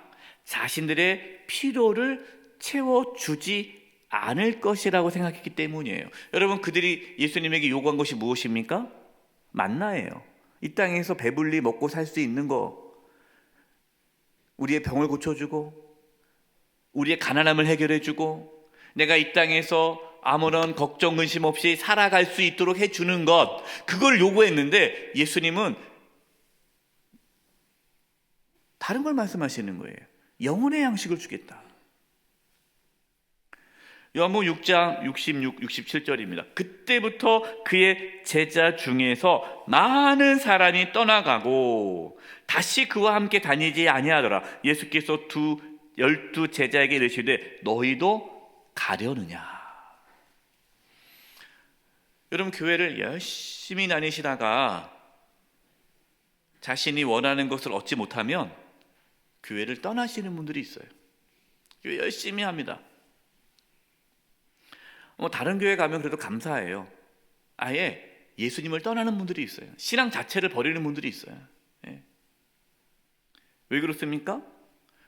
자신들의 필요를 채워주지 않을 것이라고 생각했기 때문이에요. 여러분, 그들이 예수님에게 요구한 것이 무엇입니까? 만나예요. 이 땅에서 배불리 먹고 살 수 있는 거, 우리의 병을 고쳐주고 우리의 가난함을 해결해주고 내가 이 땅에서 아무런 걱정 근심 없이 살아갈 수 있도록 해주는 것, 그걸 요구했는데 예수님은 다른 걸 말씀하시는 거예요. 영혼의 양식을 주겠다. 요한복음 6장 66, 67절입니다. 그때부터 그의 제자 중에서 많은 사람이 떠나가고 다시 그와 함께 다니지 아니하더라. 예수께서 12 제자에게 이르시되 너희도 가려느냐. 여러분, 교회를 열심히 다니시다가 자신이 원하는 것을 얻지 못하면 교회를 떠나시는 분들이 있어요. 교회 열심히 합니다. 다른 교회 가면 그래도 감사해요. 아예 예수님을 떠나는 분들이 있어요. 신앙 자체를 버리는 분들이 있어요. 예. 왜 그렇습니까?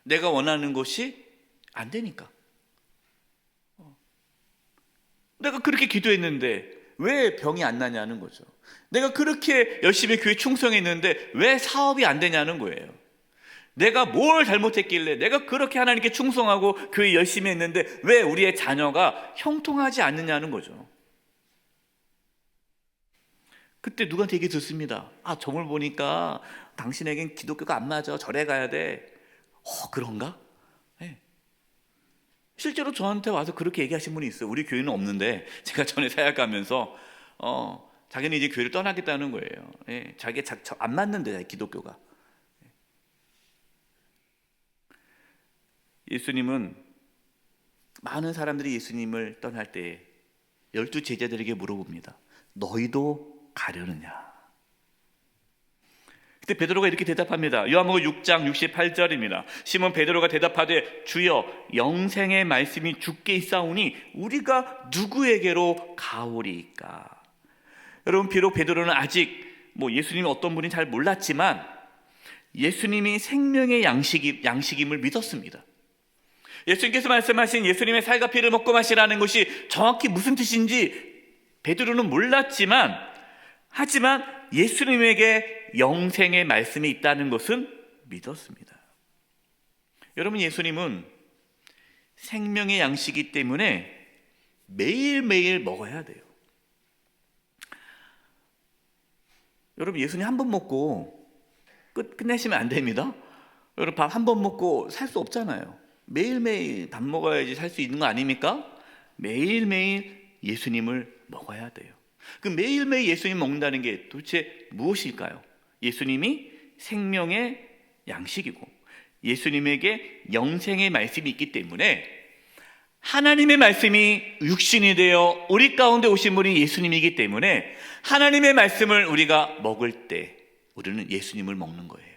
내가 원하는 것이 안 되니까. 내가 그렇게 기도했는데 왜 병이 안 나냐는 거죠. 내가 그렇게 열심히 교회 충성했는데 왜 사업이 안 되냐는 거예요. 내가 뭘 잘못했길래 내가 그렇게 하나님께 충성하고 교회 열심히 했는데 왜 우리의 자녀가 형통하지 않느냐는 거죠. 그때 누구한테 얘기 듣습니다. 점을 보니까 당신에겐 기독교가 안 맞아. 절에 가야 돼. 그런가? 네. 실제로 저한테 와서 그렇게 얘기하신 분이 있어요. 우리 교회는 없는데 제가 전에 사역 가면서 자기는 이제 교회를 떠나겠다는 거예요. 네. 자기가 안 맞는데 기독교가. 예수님은 많은 사람들이 예수님을 떠날 때 12 제자들에게 물어봅니다. 너희도 가려느냐? 그때 베드로가 이렇게 대답합니다. 요한복음 6장 68절입니다. 시몬 베드로가 대답하되 주여 영생의 말씀이 주께 있사오니 우리가 누구에게로 가오리이까? 여러분, 비록 베드로는 아직 예수님이 어떤 분인지 잘 몰랐지만 예수님이 생명의 양식임을 믿었습니다. 예수님께서 말씀하신 예수님의 살과 피를 먹고 마시라는 것이 정확히 무슨 뜻인지 베드로는 몰랐지만, 하지만 예수님에게 영생의 말씀이 있다는 것은 믿었습니다. 여러분, 예수님은 생명의 양식이기 때문에 매일매일 먹어야 돼요. 여러분, 예수님 한 번 먹고 끝내시면 안 됩니다. 여러분, 밥 한 번 먹고 살 수 없잖아요. 매일매일 밥 먹어야지 살 수 있는 거 아닙니까? 매일매일 예수님을 먹어야 돼요. 그 매일매일 예수님 먹는다는 게 도대체 무엇일까요? 예수님이 생명의 양식이고 예수님에게 영생의 말씀이 있기 때문에 하나님의 말씀이 육신이 되어 우리 가운데 오신 분이 예수님이기 때문에 하나님의 말씀을 우리가 먹을 때 우리는 예수님을 먹는 거예요.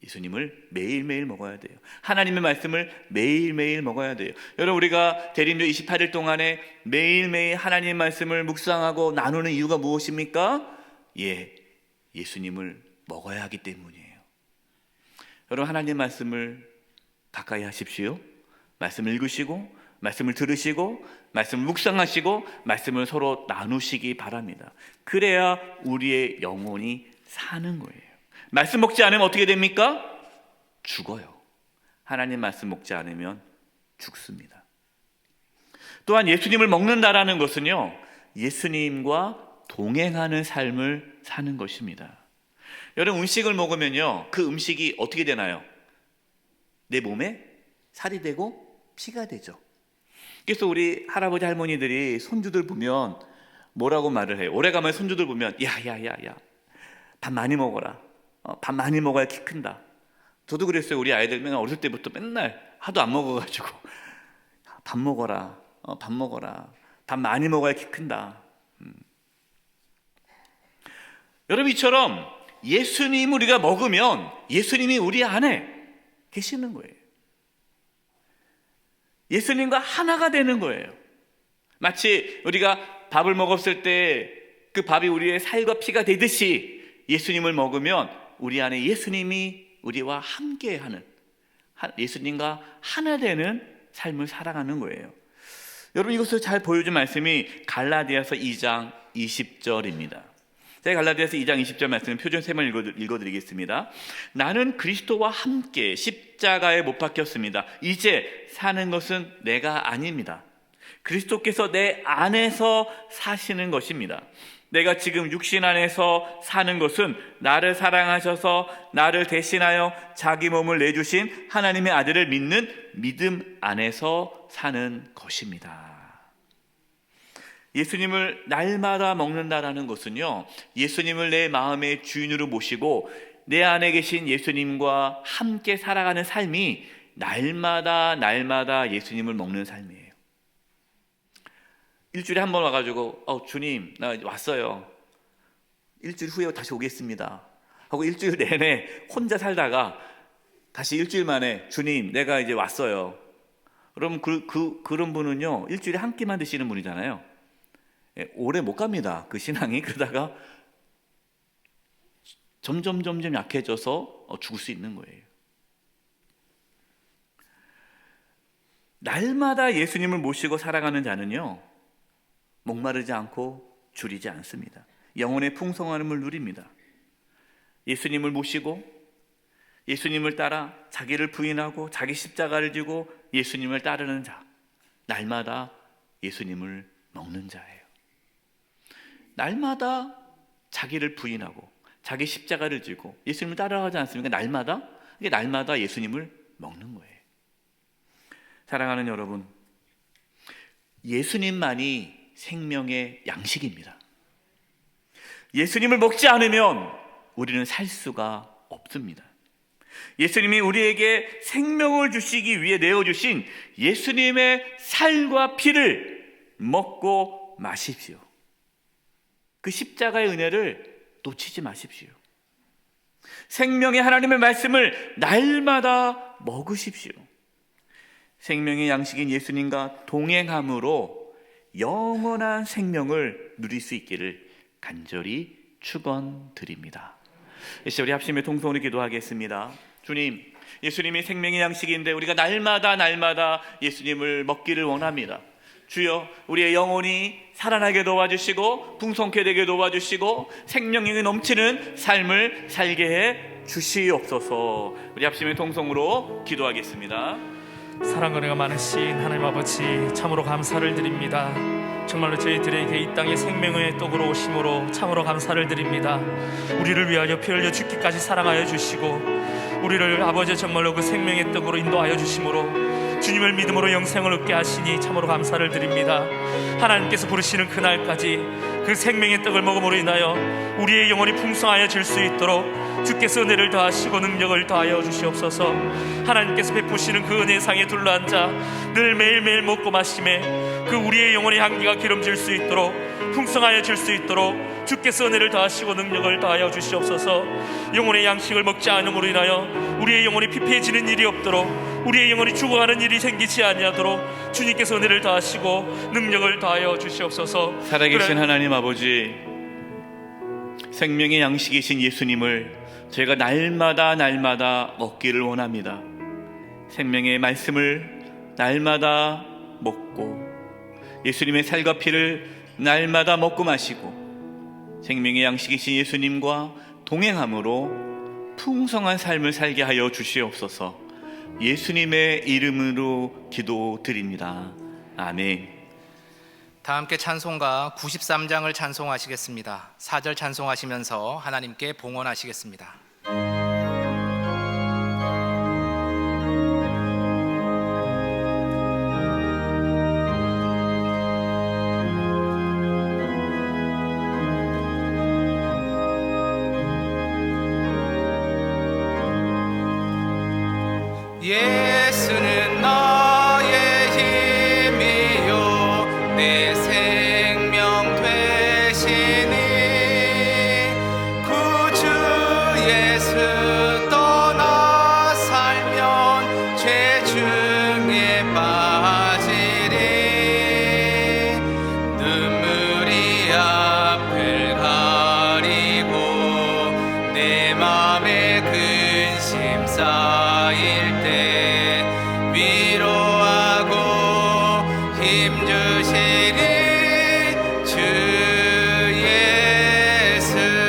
예수님을 매일매일 먹어야 돼요. 하나님의 말씀을 매일매일 먹어야 돼요. 여러분, 우리가 대림절 28일 동안에 매일매일 하나님의 말씀을 묵상하고 나누는 이유가 무엇입니까? 예수님을 먹어야 하기 때문이에요. 여러분, 하나님의 말씀을 가까이 하십시오. 말씀을 읽으시고 말씀을 들으시고 말씀을 묵상하시고 말씀을 서로 나누시기 바랍니다. 그래야 우리의 영혼이 사는 거예요. 말씀 먹지 않으면 어떻게 됩니까? 죽어요. 하나님 말씀 먹지 않으면 죽습니다. 또한 예수님을 먹는다라는 것은요, 예수님과 동행하는 삶을 사는 것입니다. 여러분, 음식을 먹으면요, 그 음식이 어떻게 되나요? 내 몸에 살이 되고 피가 되죠. 그래서 우리 할아버지 할머니들이 손주들 보면 뭐라고 말을 해요? 오래간만에 손주들 보면 야야야야 밥 많이 먹어라. 밥 많이 먹어야 키 큰다. 저도 그랬어요. 우리 아이들 맨날 어렸을 때부터 맨날 하도 안 먹어가지고 밥 먹어라. 밥 먹어라. 밥 많이 먹어야 키 큰다. 여러분, 이처럼 예수님 우리가 먹으면 예수님이 우리 안에 계시는 거예요. 예수님과 하나가 되는 거예요. 마치 우리가 밥을 먹었을 때 그 밥이 우리의 살과 피가 되듯이 예수님을 먹으면 우리 안에 예수님이 우리와 함께하는, 예수님과 하나 되는 삶을 살아가는 거예요. 여러분, 이것을 잘 보여준 말씀이 갈라디아서 2장 20절입니다. 제가 갈라디아서 2장 20절 말씀을 표준 세번 읽어드리겠습니다. 나는 그리스도와 함께 십자가에 못 박혔습니다. 이제 사는 것은 내가 아닙니다. 그리스도께서 내 안에서 사시는 것입니다. 내가 지금 육신 안에서 사는 것은 나를 사랑하셔서 나를 대신하여 자기 몸을 내주신 하나님의 아들을 믿는 믿음 안에서 사는 것입니다. 예수님을 날마다 먹는다라는 것은요, 예수님을 내 마음의 주인으로 모시고 내 안에 계신 예수님과 함께 살아가는 삶이 날마다 예수님을 먹는 삶이에요. 일주일에 한 번 와가지고 주님 나 왔어요, 일주일 후에 다시 오겠습니다 하고 일주일 내내 혼자 살다가 다시 일주일 만에 주님 내가 이제 왔어요. 그럼 그런 분은요, 일주일에 한 끼만 드시는 분이잖아요. 오래 못 갑니다, 그 신앙이. 그러다가 점점 약해져서 죽을 수 있는 거예요. 날마다 예수님을 모시고 살아가는 자는요, 목마르지 않고 줄이지 않습니다. 영혼의 풍성함을 누립니다. 예수님을 모시고 예수님을 따라 자기를 부인하고 자기 십자가를 지고 예수님을 따르는 자, 날마다 예수님을 먹는 자예요. 날마다 자기를 부인하고 자기 십자가를 지고 예수님을 따라가지 않습니까? 날마다 예수님을 먹는 거예요. 사랑하는 여러분, 예수님만이 생명의 양식입니다. 예수님을 먹지 않으면 우리는 살 수가 없습니다. 예수님이 우리에게 생명을 주시기 위해 내어주신 예수님의 살과 피를 먹고 마십시오. 그 십자가의 은혜를 놓치지 마십시오. 생명의 하나님의 말씀을 날마다 먹으십시오. 생명의 양식인 예수님과 동행함으로 영원한 생명을 누릴 수 있기를 간절히 축원드립니다. 이제 우리 합심의 통성으로 기도하겠습니다. 주님, 예수님이 생명의 양식인데 우리가 날마다 예수님을 먹기를 원합니다. 주여, 우리의 영혼이 살아나게 도와주시고 풍성케 되게 도와주시고 생명력이 넘치는 삶을 살게 해 주시옵소서. 우리 합심의 통성으로 기도하겠습니다. 사랑과 은혜가 많으신 하나님 아버지, 참으로 감사를 드립니다. 정말로 저희들에게 이 땅에 생명의 떡으로 오심으로 참으로 감사를 드립니다. 우리를 위하여 피 흘려 죽기까지 사랑하여 주시고 우리를 아버지 정말로 그 생명의 떡으로 인도하여 주심으로 주님을 믿음으로 영생을 얻게 하시니 참으로 감사를 드립니다. 하나님께서 부르시는 그날까지 그 생명의 떡을 먹음으로 인하여 우리의 영혼이 풍성하여질 수 있도록 주께서 은혜를 더하시고 능력을 더하여 주시옵소서. 하나님께서 베푸시는 그 은혜상에 둘러앉아 늘 매일매일 먹고 마심에 그 우리의 영혼의 향기가 기름질 수 있도록 풍성하여질 수 있도록 주께서 은혜를 더하시고 능력을 더하여 주시옵소서. 영혼의 양식을 먹지 않음으로 인하여 우리의 영혼이 피폐해지는 일이 없도록, 우리의 영혼이 죽어가는 일이 생기지 아니하도록 주님께서 은혜를 더하시고 능력을 더하여 주시옵소서. 살아계신 하나님 아버지, 생명의 양식이신 예수님을 저희가 날마다 먹기를 원합니다. 생명의 말씀을 날마다 먹고 예수님의 살과 피를 날마다 먹고 마시고 생명의 양식이신 예수님과 동행함으로 풍성한 삶을 살게 하여 주시옵소서. 예수님의 이름으로 기도드립니다. 아멘. 다 함께 찬송가 93장을 찬송하시겠습니다. 4절 찬송하시면서 하나님께 봉헌하시겠습니다. 예수는 나의 힘이요 내 생명 되시니 구주 예수 떠나 살면 죄 중에 빠지리 눈물이 앞을 가리고 내 맘에 근심 쌓일 때 위로하고 힘주시니 주 예수.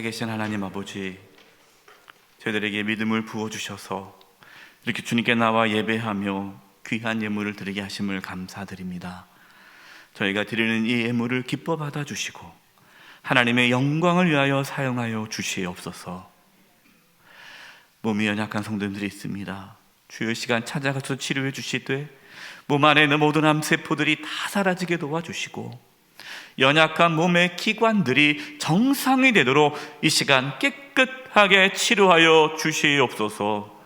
살아계신 하나님 아버지, 저희들에게 믿음을 부어주셔서 이렇게 주님께 나와 예배하며 귀한 예물을 드리게 하심을 감사드립니다. 저희가 드리는 이 예물을 기뻐 받아주시고 하나님의 영광을 위하여 사용하여 주시옵소서. 몸이 연약한 성도님들이 있습니다. 주요 시간 찾아가서 치료해 주시되 몸 안에 있는 모든 암세포들이 다 사라지게 도와주시고 연약한 몸의 기관들이 정상이 되도록 이 시간 깨끗하게 치료하여 주시옵소서.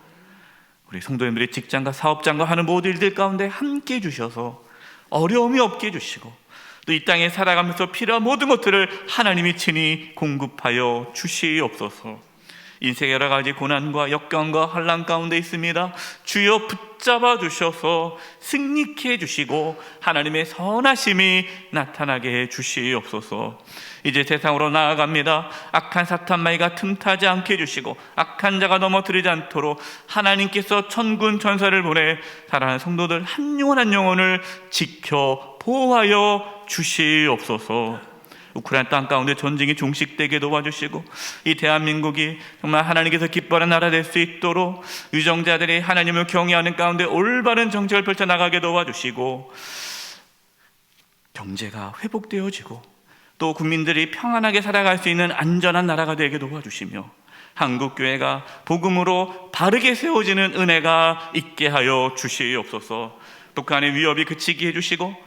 우리 성도님들이 직장과 사업장과 하는 모든 일들 가운데 함께 해주셔서 어려움이 없게 해주시고 또 이 땅에 살아가면서 필요한 모든 것들을 하나님이 친히 공급하여 주시옵소서. 인생의 여러 가지 고난과 역경과 환난 가운데 있습니다. 주여 붙잡아 주셔서 승리케 해주시고 하나님의 선하심이 나타나게 해 주시옵소서. 이제 세상으로 나아갑니다. 악한 사탄 마귀가 틈타지 않게 해주시고 악한 자가 넘어뜨리지 않도록 하나님께서 천군 천사를 보내 사랑하는 성도들 한 영혼 한 영혼을 지켜 보호하여 주시옵소서. 우크라이나 땅 가운데 전쟁이 종식되게 도와주시고 이 대한민국이 정말 하나님께서 기뻐하는 나라 될 수 있도록 유정자들이 하나님을 경외하는 가운데 올바른 정책을 펼쳐나가게 도와주시고 경제가 회복되어지고 또 국민들이 평안하게 살아갈 수 있는 안전한 나라가 되게 도와주시며 한국교회가 복음으로 바르게 세워지는 은혜가 있게 하여 주시옵소서. 북한의 위협이 그치게 해주시고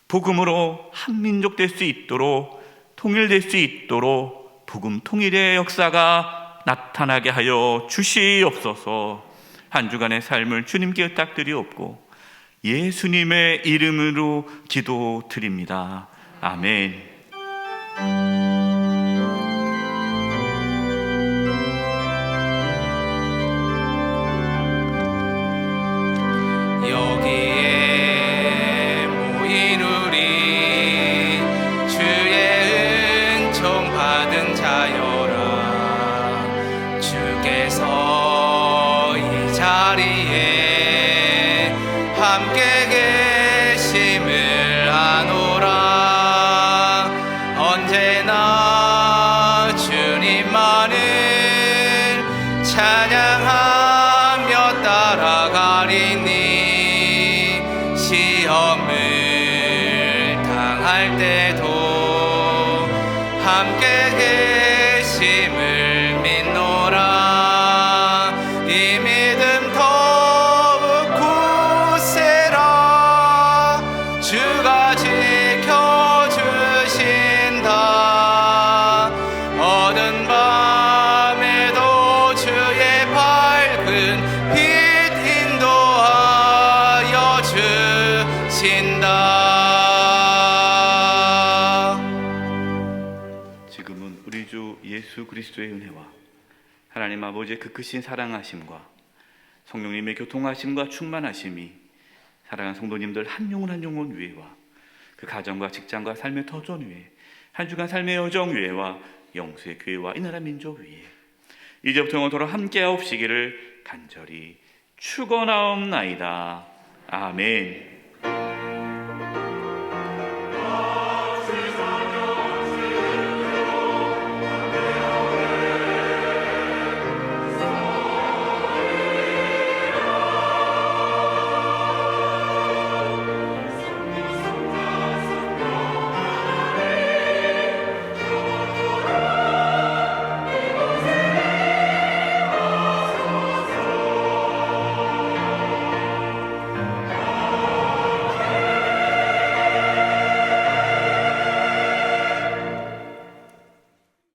복음으로 한민족 될 수 있도록 통일될 수 있도록 복음 통일의 역사가 나타나게 하여 주시옵소서. 한 주간의 삶을 주님께 의탁드리옵고 예수님의 이름으로 기도드립니다. 아멘. 여기에 모인 우리 주의 은총 받은 자여라. 주께서 이 자리에 함께 계심을 아노라. 언제나 주님만을 찬양하며 따라가리니 시험을 당할 때도 함께 계심을 믿노라. 이 믿음 더욱 굳세라. 주가 지켜주신다. 어두운 밤에도 주의 밝은 빛 인도하여 주신다. 지금은 우리 주 예수 그리스도의 은혜와 하나님 아버지의 그 크신 사랑하심과 성령님의 교통하심과 충만하심이 사랑하는 성도님들 한 영혼 한 영혼 위에와 그 가정과 직장과 삶의 터전 위에 한 주간 삶의 여정 위에와 영수의 교회와 이 나라 민족 위에 이제부터 영원토록 함께하옵시기를 간절히 축원하옵나이다. 아멘.